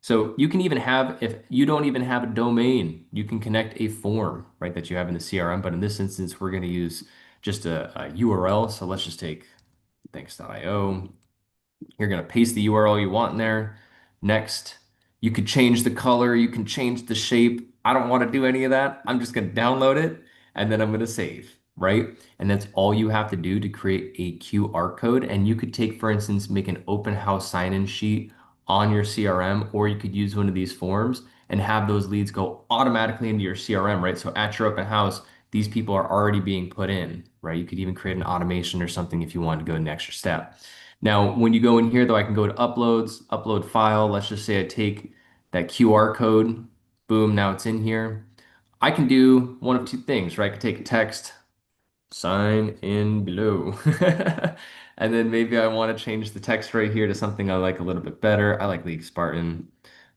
So you can even have, if you don't even have a domain, you can connect a form, right, that you have in the CRM. But in this instance, we're going to use just a URL. So let's just take thanks.io. You're going to paste the URL you want in there. Next, you could change the color. You can change the shape. I don't want to do any of that. I'm just going to download it and then I'm going to save, right? And that's all you have to do to create a QR code. And you could take, for instance, make an open house sign-in sheet on your CRM, or you could use one of these forms and have those leads go automatically into your CRM, right? So at your open house, these people are already being put in, right? You could even create an automation or something if you wanted to go an extra step. Now, when you go in here, though, I can go to uploads, upload file. Let's just say I take that QR code, boom, now it's in here. I can do one of two things, right? I could take a text, sign in below. And then maybe I want to change the text right here to something I like a little bit better. I like League Spartan.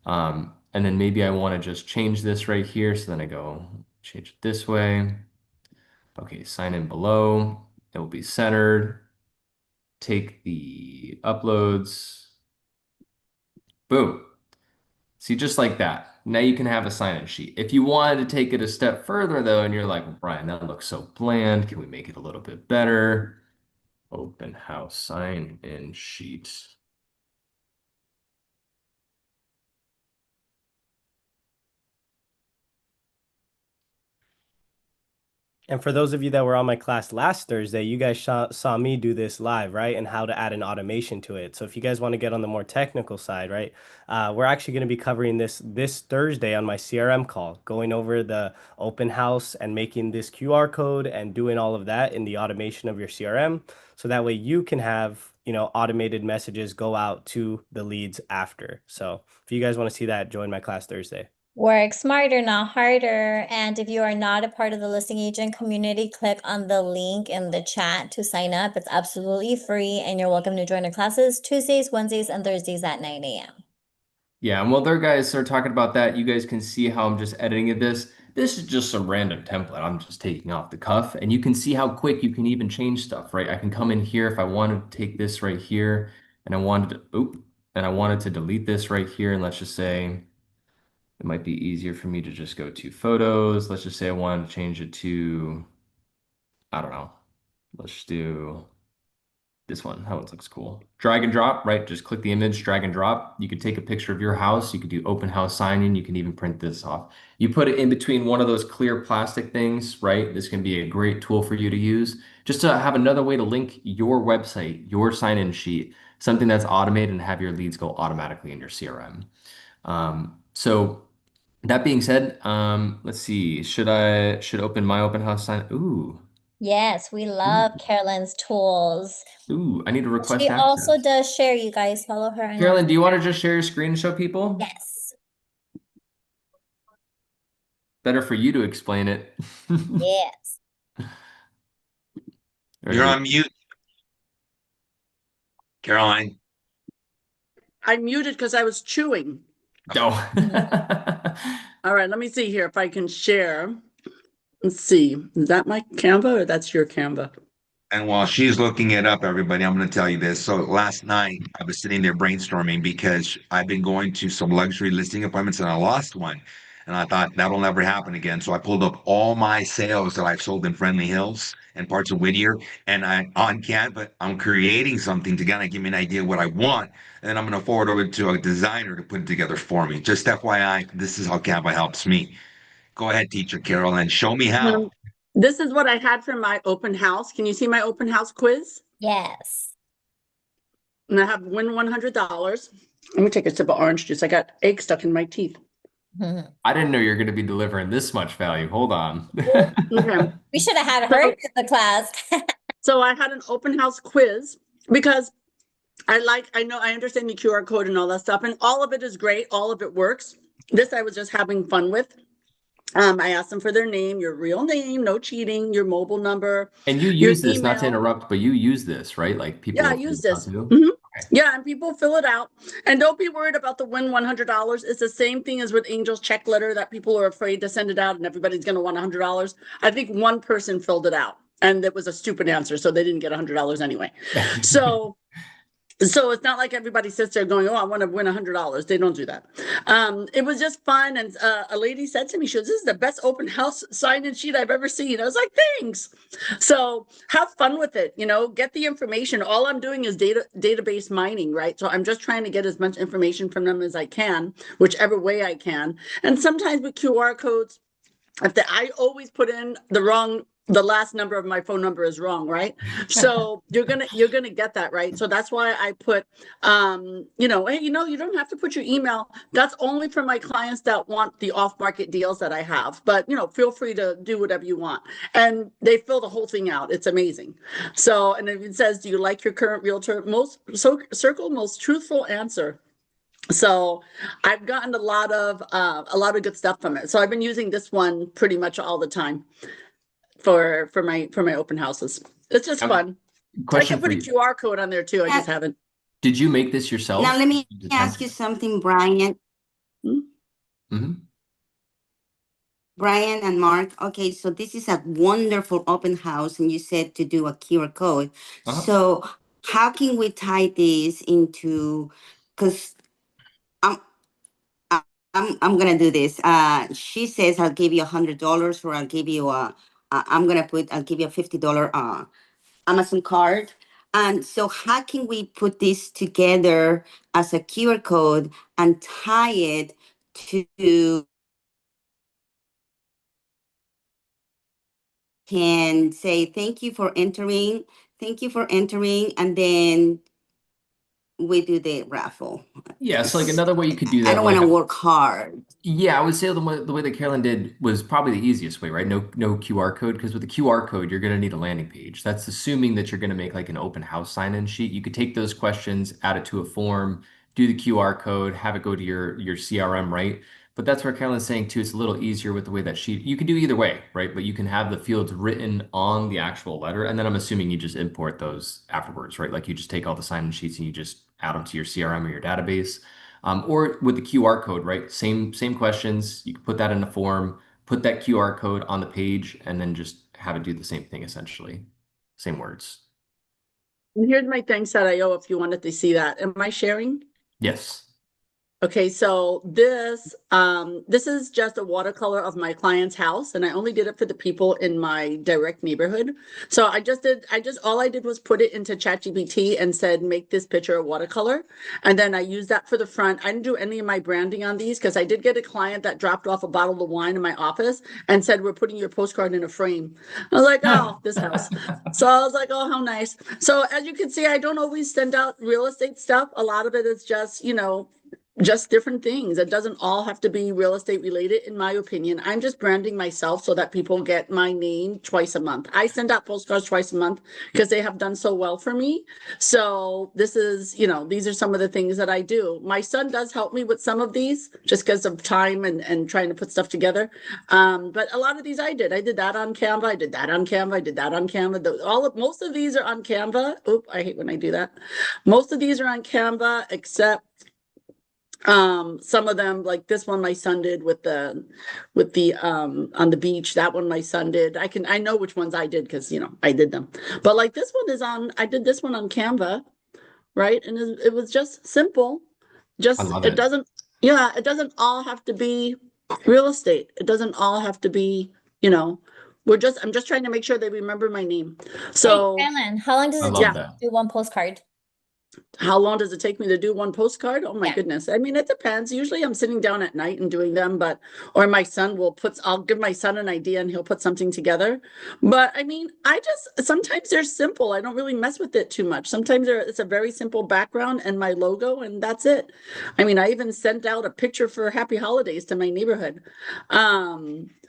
And then maybe I want to just change this right here. So then I go change it this way. Okay, sign in below. It will be centered. Take the uploads. Boom. See, just like that. Now you can have a sign-in sheet. If you wanted to take it a step further, though, and you're like, well, Brian, that looks so bland. Can we make it a little bit better? Open house sign-in sheet. And for those of you that were on my class last Thursday, you guys saw me do this live, right? And how to add an automation to it. So if you guys want to get on the more technical side, right? We're actually going to be covering this Thursday on my CRM call, going over the open house and making this QR code and doing all of that in the automation of your CRM. So that way you can have, automated messages go out to the leads after. So if you guys want to see that, join my class Thursday. Work smarter, not harder. And if you are not a part of the listing agent community, click on the link in the chat to sign up. It's absolutely free, and you're welcome to join our classes Tuesdays, Wednesdays, and Thursdays at 9 a.m. Yeah, and while their guys are talking about that, you guys can see how I'm just editing this. This is just some random template I'm just taking off the cuff, and you can see how quick you can even change stuff, right? I can come in here if I wanted to take this right here, and I wanted to delete this right here, and let's just say it might be easier for me to just go to photos. Let's just say I wanted to change it to, I don't know. Let's just do this one. That one looks cool. Drag and drop, right? Just click the image, drag and drop. You could take a picture of your house. You could do open house signing. You can even print this off. You put it in between one of those clear plastic things, right? This can be a great tool for you to use just to have another way to link your website, your sign-in sheet, something that's automated and have your leads go automatically in your CRM. So that being said, let's see. Should open my open house sign? Ooh. Yes, we love Carolyn's tools. Ooh, I need to request She also access. does share. You guys follow her on Carolyn, do you want to just share your screen and show people? Yes. Better for you to explain it. Yes. You're on mute, Caroline. I muted because I was chewing. No. All right, let me see here if I can share. Let's see. Is that my Canva or that's your Canva? And while she's looking it up, everybody, I'm going to tell you this. So last night I was sitting there brainstorming because I've been going to some luxury listing appointments and I lost one. And I thought that'll never happen again. So I pulled up all my sales that I've sold in Friendly Hills and parts of Whittier. And on Canva, I'm creating something to kind of give me an idea what I want. And then I'm going to forward over to a designer to put it together for me. Just FYI, this is how Canva helps me. Go ahead, teacher Carol, and show me how. This is what I had for my open house. Can you see my open house quiz? Yes. And I have win $100. Let me take a sip of orange juice. I got egg stuck in my teeth. I didn't know you're going to be delivering this much value. Hold on. Okay. We should have had her in the class. So I had an open house quiz because I understand the QR code and all that stuff, and all of it is great. All of it works. This I was just having fun with. I asked them for their name, your real name, no cheating, your mobile number. And you use this, not to interrupt, but you use this, right? Like people. Yeah, I use this. Okay. Yeah, and people fill it out. And don't be worried about the win $100. It's the same thing as with Angel's check letter that people are afraid to send it out and everybody's going to want $100. I think one person filled it out and it was a stupid answer, so they didn't get $100 anyway. So it's not like everybody sits there going, oh, I want to win $100. They don't do that. It was just fun. And a lady said to me, she goes, this is the best open house sign-in sheet I've ever seen. I was like, thanks. So have fun with it, get the information. All I'm doing is database mining, right? So I'm just trying to get as much information from them as I can, whichever way I can. And sometimes with QR codes, I always put in the last number of my phone number is wrong, right? So you're gonna get that, right? So that's why I put, hey, you don't have to put your email. That's only for my clients that want the off-market deals that I have. But feel free to do whatever you want. And they fill the whole thing out. It's amazing. So, and it says, do you like your current realtor? Circle most truthful answer. So I've gotten a lot of good stuff from it. So I've been using this one pretty much all the time for my open houses. It's just fun. I can put a QR code on there too. I just haven't. Did you make this yourself? Now let me ask you something, Brian. Mm-hmm. Brian and Mark. Okay, so this is a wonderful open house, and you said to do a QR code. So how can we tie this into? Because I'm gonna do this. She says I'll give you $100, or I'll give you I'll give you a $50 Amazon card. And so how can we put this together as a QR code and tie it to can say thank you for entering, and then we do the raffle. Yeah, so like another way you could do I that, don't like want to work hard. yeah, I would say the way that Carolyn did was probably the easiest way, right? No QR code, because with the QR code, you're going to need a landing page. That's assuming that you're going to make like an open house sign-in sheet. You could take those questions, add it to a form, do the QR code, have it go to your CRM, right? But that's where Carolyn's saying too, it's a little easier with the way that sheet. You can do either way, right? But you can have the fields written on the actual letter, and then I'm assuming you just import those afterwards, right? Like you just take all the sign-in sheets and you just add them to your CRM or your database. Or with the QR code, right? Same questions. You can put that in a form, put that QR code on the page, and then just have it do the same thing essentially. Same words. And here's my thanks that I owe if you wanted to see that. Am I sharing? Yes. Okay, so this is just a watercolor of my client's house, and I only did it for the people in my direct neighborhood. So all I did was put it into ChatGPT and said, make this picture a watercolor. And then I used that for the front. I didn't do any of my branding on these because I did get a client that dropped off a bottle of wine in my office and said, we're putting your postcard in a frame. I was like, oh, this house. So I was like, oh, how nice. So as you can see, I don't always send out real estate stuff. A lot of it is just, just different things. It doesn't all have to be real estate related, in my opinion. I'm just branding myself so that people get my name twice a month. I send out postcards twice a month because they have done so well for me. So this is, these are some of the things that I do. My son does help me with some of these just because of time and trying to put stuff together. But a lot of these I did. I did that on Canva. I did that on Canva. I did that on Canva. Most of these are on Canva. Oop, I hate when I do that. Most of these are on Canva, except some of them, like this one my son did with the on the beach. That one my son did. I know which ones I did because I did them. But like this one I did this one on Canva, right? And it was just simple. I love It it. doesn't all have to be real estate. It doesn't all have to be, I'm just trying to make sure they remember my name. So Hey, Carolyn, how long does I it love take that. to do one postcard? how long does it take me to do one postcard? Oh my Yeah. goodness. I mean, it depends. Usually I'm sitting down at night and doing them, or my son I'll give my son an idea and he'll put something together. But I mean, sometimes they're simple. I don't really mess with it too much. Sometimes it's a very simple background and my logo and that's it. I mean, I even sent out a picture for Happy Holidays to my neighborhood.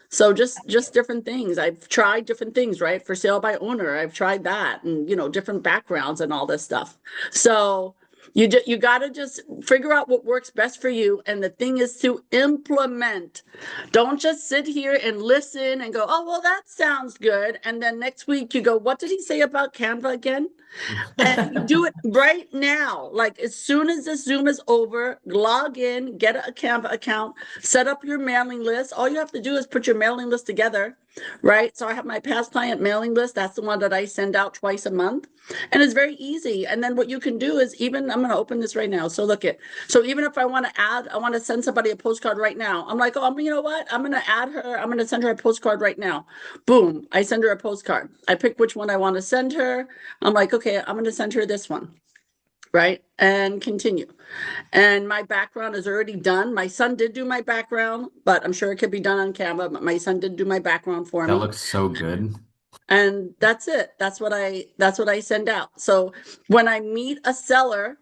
So just different things. I've tried different things, right? For sale by owner. I've tried that and, different backgrounds and all this stuff. So you got to just figure out what works best for you. And the thing is to implement. Don't just sit here and listen and go, oh, well, that sounds good. And then next week you go, what did he say about Canva again? And you do it right now. Like as soon as this Zoom is over, log in, get a Canva account, set up your mailing list. All you have to do is put your mailing list together, right? So I have my past client mailing list. That's the one that I send out twice a month. And it's very easy. And then what you can do is I'm going to open this right now. So so even if I want to send somebody a postcard right now. I'm like, oh, you know what? I'm going to add her. I'm going to send her a postcard right now. Boom. I send her a postcard. I pick which one I want to send her. I'm like, okay, I'm going to send her this one. Right. And continue. And my background is already done. My son did do my background, but I'm sure it could be done on Canva. But my son did do my background for me. That looks so good. And that's it. That's what I send out. So when I meet a seller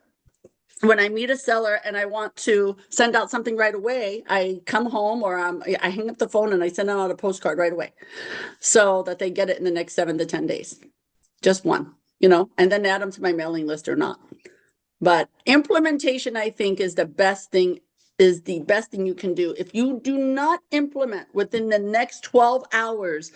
and I want to send out something right away, I come home or I hang up the phone and I send out a postcard right away so that they get it in the next 7 to 10 days. Just one, and then add them to my mailing list or not. But implementation, I think, is the best thing you can do. If you do not implement within the next 12 hours,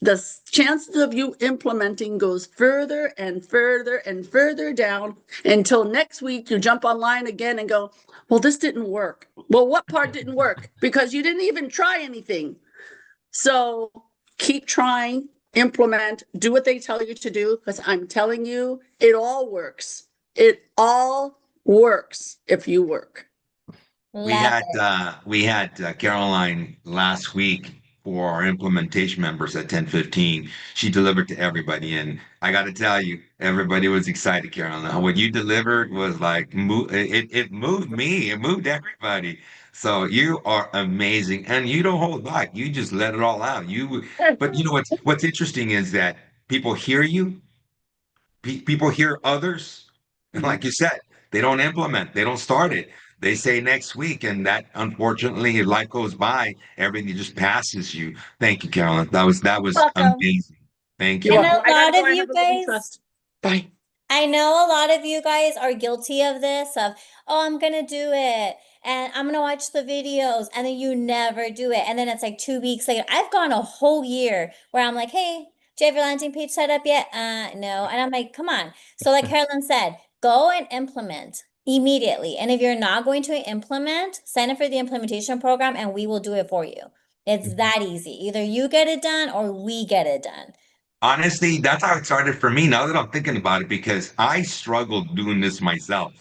the chances of you implementing goes further and further and further down until next week you jump online again and go, well, this didn't work. Well, what part didn't work? Because you didn't even try anything. So keep trying, implement, do what they tell you to do, because I'm telling you, it all works. It all works if you work. We had Caroline last week for our implementation members at 10:15. She delivered to everybody, and I got to tell you, everybody was excited, Carolyn. What you delivered was like it moved me, it moved everybody. So you are amazing, and you don't hold back. You just let it all out. But you know what's interesting is that people hear you, people hear others, and like you said, they don't implement, they don't start it. They say next week, and that unfortunately, life goes by, everything just passes you. Thank you, Carolyn. That was Welcome. amazing. Thank You're And you. a welcome. I gotta lot go. of I you have a meeting guys, trust. Bye. I know a lot of you guys are guilty of this of, oh, I'm gonna do it and I'm gonna watch the videos and then you never do it. And then it's like 2 weeks later. I've gone a whole year where I'm like, hey, do you have your landing page set up yet? No. And I'm like, come on. So like Carolyn said, go and implement immediately. And if you're not going to implement, sign up for the implementation program and we will do it for you. It's that easy. Either you get it done or we get it done. Honestly, that's how it started for me now that I'm thinking about it, because I struggled doing this myself.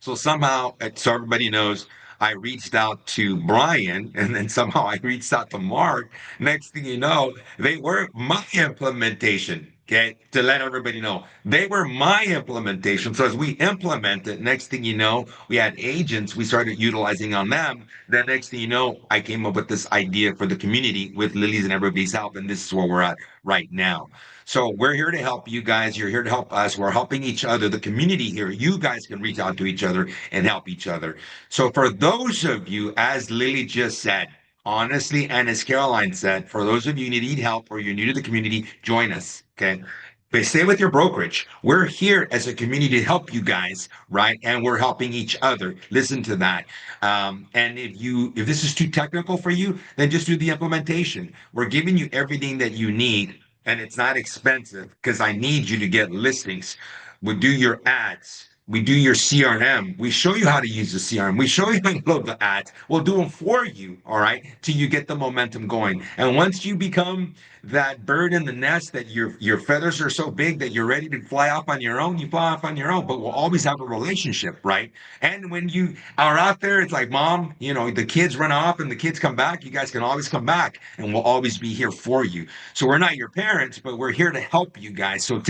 So somehow, so everybody knows, I reached out to Brian and then somehow I reached out to Mark. Next thing you know, they were my implementation. Okay. To let everybody know, they were my implementation. So as we implemented, next thing you know, we had agents we started utilizing on them. Then next thing you know, I came up with this idea for the community with Lily's and everybody's help. And this is where we're at right now. So we're here to help you guys. You're here to help us. We're helping each other. The community here, you guys can reach out to each other and help each other. So for those of you, as Lily just said, honestly, and as Caroline said, for those of you who need help or you're new to the community, join us. Okay. But stay with your brokerage. We're here as a community to help you guys, right? And we're helping each other. Listen to that. And if this is too technical for you, then just do the implementation. We're giving you everything that you need, and it's not expensive because I need you to get listings. We do your ads. We do your CRM. We show you how to use the CRM. We show you how to load the ads. We'll do them for you, all right, till you get the momentum going. And once you become that bird in the nest, that your feathers are so big that you're ready to fly off on your own, you fly off on your own. But we'll always have a relationship, right? And when you are out there, it's like, mom, the kids run off and the kids come back. You guys can always come back, and we'll always be here for you. So we're not your parents, but we're here to help you guys. So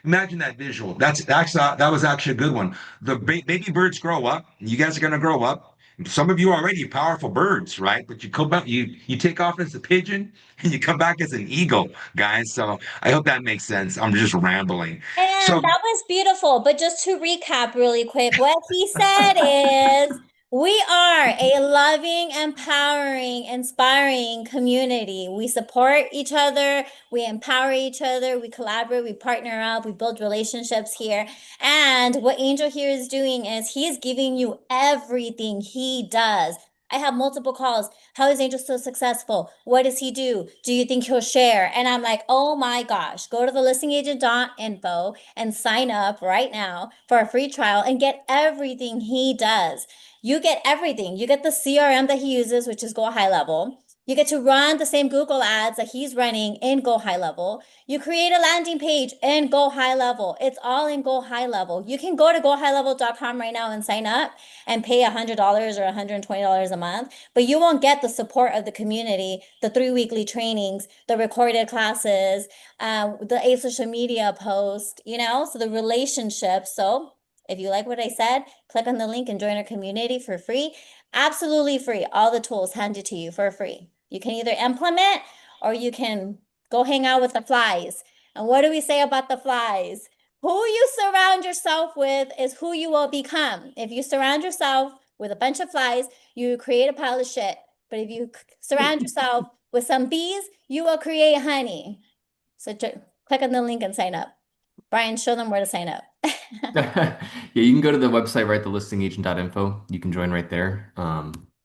imagine that visual. That was actually a good one. The baby birds grow up. You guys are going to grow up. Some of you are already powerful birds, right? But you come back, you take off as a pigeon, and you come back as an eagle, guys. So I hope that makes sense. I'm just rambling. And So that was beautiful. But just to recap really quick, what he said is we are a loving, empowering, inspiring community. We support each other, we empower each other, we collaborate, we partner up, we build relationships here. And what Angel here is doing is he's giving you everything he does. I have multiple calls. How is Angel so successful? What does he do? Do you think he'll share? And I'm like, oh my gosh, go to the listingagent.info and sign up right now for a free trial and get everything he does. You get everything. You get the CRM that he uses, which is Go High Level. You get to run the same Google ads that he's running in Go High Level. You create a landing page in Go High Level. It's all in Go High Level. You can go to gohighlevel.com right now and sign up and pay $100 or $120 a month, but you won't get the support of the community, the 3 weekly trainings, the recorded classes, the social media post, so the relationships. So if you like what I said, click on the link and join our community for free. Absolutely free. All the tools handed to you for free. You can either implement or you can go hang out with the flies. And what do we say about the flies? Who you surround yourself with is who you will become. If you surround yourself with a bunch of flies, you create a pile of shit. But if you surround yourself with some bees, you will create honey. So click on the link and sign up. Brian, show them where to sign up. Yeah, you can go to the website, right? The listingagent.info. You can join right there.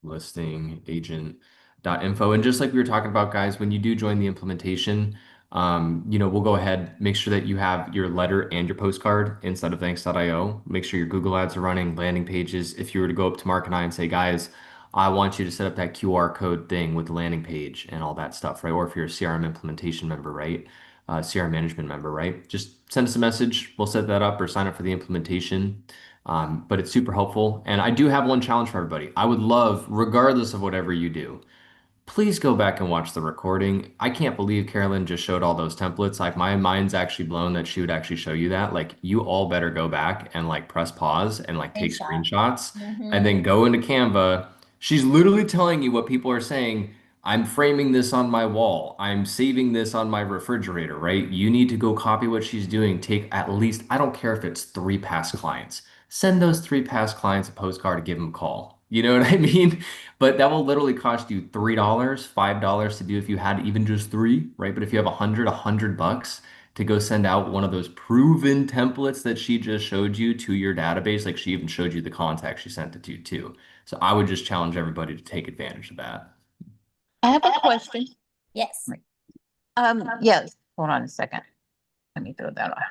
Listingagent.info. And just like we were talking about, guys, when you do join the implementation, we'll go ahead, make sure that you have your letter and your postcard inside of thanks.io. Make sure your Google ads are running, landing pages. If you were to go up to Mark and I and say, guys, I want you to set up that QR code thing with the landing page and all that stuff, right? Or if you're a CRM implementation member, right? CRM management member, right? Just send us a message. We'll set that up or sign up for the implementation. But it's super helpful. And I do have one challenge for everybody. I would love, regardless of whatever you do, please go back and watch the recording. I can't believe Carolyn just showed all those templates. Like my mind's actually blown that she would actually show you that. Like you all better go back and like press pause and like take Screenshot. screenshots and Mm-hmm. then go into Canva. She's literally telling you what people are saying. I'm framing this on my wall. I'm saving this on my refrigerator, right? You need to go copy what she's doing. Take at least, I don't care if it's 3 past clients. Send those 3 past clients a postcard and give them a call. You know what I mean? But that will literally cost you $3, $5 to do if you had even just three, right? But if you have $100 to go send out one of those proven templates that she just showed you to your database, like she even showed you the contact she sent it to too. So I would just challenge everybody to take advantage of that. I have a question. Yes. Yes, hold on a second. Let me throw that on.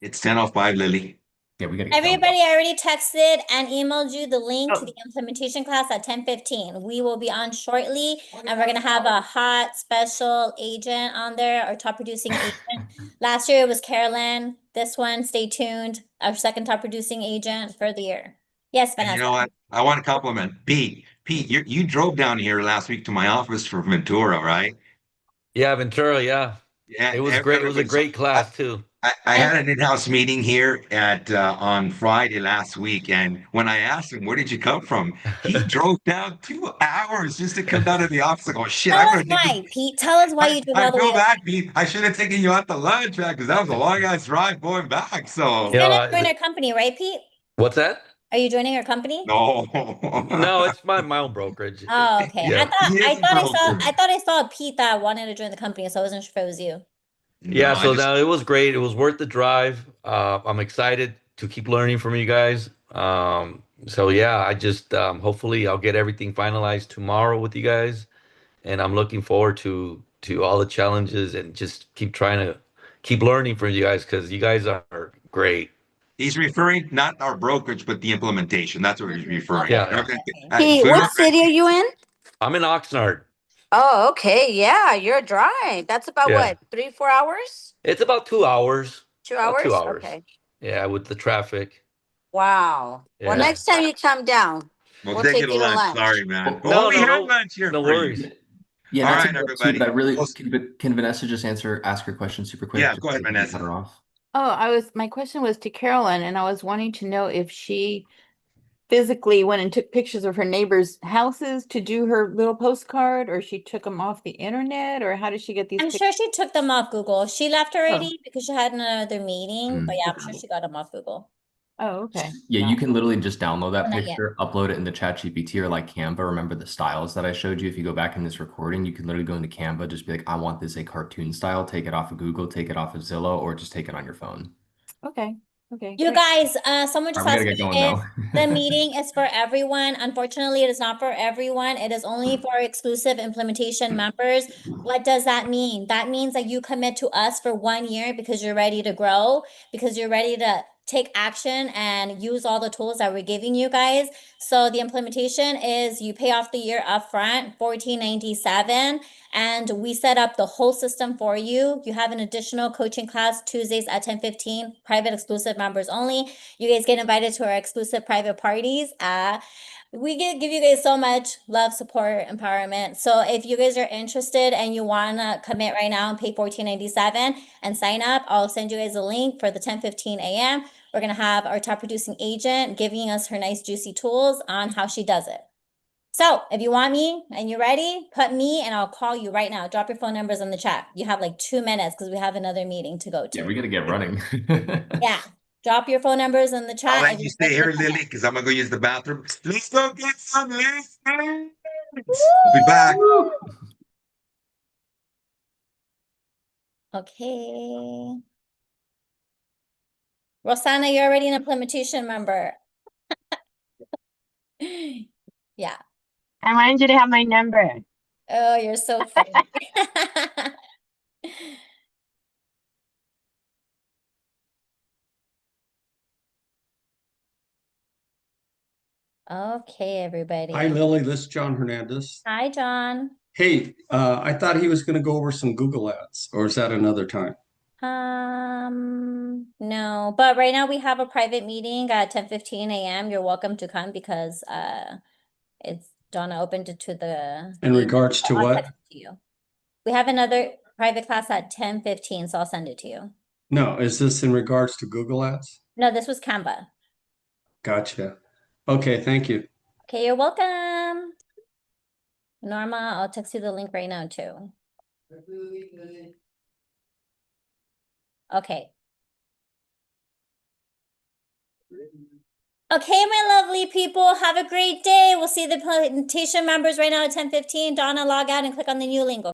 It's 10:05, Lily. Yeah, we gotta get Everybody, I already texted and emailed you the link to Oh. the implementation class at 10:15. We will be on shortly, and we're gonna have a hot special agent on there, our top producing agent. Last year it was Carolyn. This one, stay tuned, our second top producing agent for the year. Yes, And you Vanessa. know what? I want to compliment Pete. Pete, you drove down here last week to my office for Ventura, right? Yeah, Ventura, yeah. Yeah, It was great. It was a everybody. So great class too. I And had an in-house meeting here at on Friday last week, and when I asked him, "Where did you come from?" He drove down 2 hours just to come down to the office. Like, oh shit, tell I'm us gonna take. why, Pete. Tell us why you drove I all the way feel up. bad, Pete. I should have taken you out to lunch, man, because that was a long ass drive going back. He's So You know, gonna join our company, right, Pete? what's that? Are you joining our company? no, No, it's my own brokerage. Oh, okay. Yeah. he is broken. I thought I saw a Pete that wanted to join the company, so I wasn't sure if it was you. No, Yeah, I so just now it was great. It was worth the drive. I'm excited to keep learning from you guys. So yeah, I just hopefully I'll get everything finalized tomorrow with you guys, and I'm looking forward to all the challenges and just keep trying to keep learning from you guys because you guys are great. he's referring not our brokerage, but the implementation. That's what he's referring. Yeah, Okay. yeah. Okay. Okay. Pete, For your what city are you in? I'm in Oxnard. Oh, okay. Yeah, you're dry. That's about Yeah, what, 3, 4 hours? it's about 2 hours. Two About two hours? hours. Okay. Yeah, with the traffic. Wow. Well, Yeah. next time you come down, We'll we'll take you take to you to lunch. lunch. Sorry, man. Well, Well, No, we no, had no, lunch here no for you. worries. yeah, All that's right, important too. But everybody. I really Well, can Vanessa just ask her question super quick? yeah, Just go ahead, so we can cut Vanessa. her off. Oh, my question was to Carolyn, and I was wanting to know if she physically went and took pictures of her neighbors' houses to do her little postcard, or she took them off the internet, or how did she get these I'm pictures? sure she took them off Google. She left Oh, already because she had another meeting, but yeah, I'm okay. sure she got them off Google. Oh, okay. Yeah, you Got can literally just download Oh, that not yet. picture, upload it into ChatGPT or like Canva. Remember the styles that I showed you? If you go back in this recording, you can literally go into Canva, just be like, I want this a cartoon style, take it off of Google, take it off of Zillow, or just take it on your phone. it. Okay. Okay, You great. guys, someone All just right, we gotta asked get me going if though. the meeting is for everyone. Unfortunately, it is not for everyone. It is only for exclusive implementation members. What does that mean? That means that you commit to us for 1 year because you're ready to grow, because you're ready to take action and use all the tools that we're giving you guys. So the implementation is you pay off the year upfront, $14.97, and we set up the whole system for you. You have an additional coaching class Tuesdays at 10:15, private exclusive members only. You guys get invited to our exclusive private parties. We give you guys so much love, support, empowerment. So if you guys are interested and you want to commit right now and pay $14.97 and sign up, I'll send you guys a link for the 10:15 a.m. We're going to have our top producing agent giving us her nice juicy tools on how she does it. So if you want me and you're ready, put me and I'll call you right now. Drop your phone numbers in the chat. You have like 2 minutes because we have another meeting to go to. Yeah, we gotta get running. Yeah. Drop your phone numbers in the I'll chat. let And you you stay guys here, can come Lily, in. because I'm gonna go use the bathroom. Let's go get some listings. We'll be back. Okay. Rosanna, you're already an implementation member. Yeah. I wanted you to have my number. Oh, you're so funny. Okay, everybody. Hi, Lily. This is John Hernandez. Hi, John. Hey, I thought he was going to go over some Google ads, or is that another time? No, but right now we have a private meeting at 10:15 a.m. You're welcome to come because it's Donna opened it to the In regards to I'll what? text it to you. We have another private class at 10:15, so I'll send it to you. No, is this in regards to Google Ads? No, this was Canva. Gotcha. Okay, thank you. Okay, you're welcome. Norma, I'll text you the link right now too. Okay. Okay, my lovely people, have a great day. We'll see the presentation members right now at 10:15. Donna, log out and click on the new link.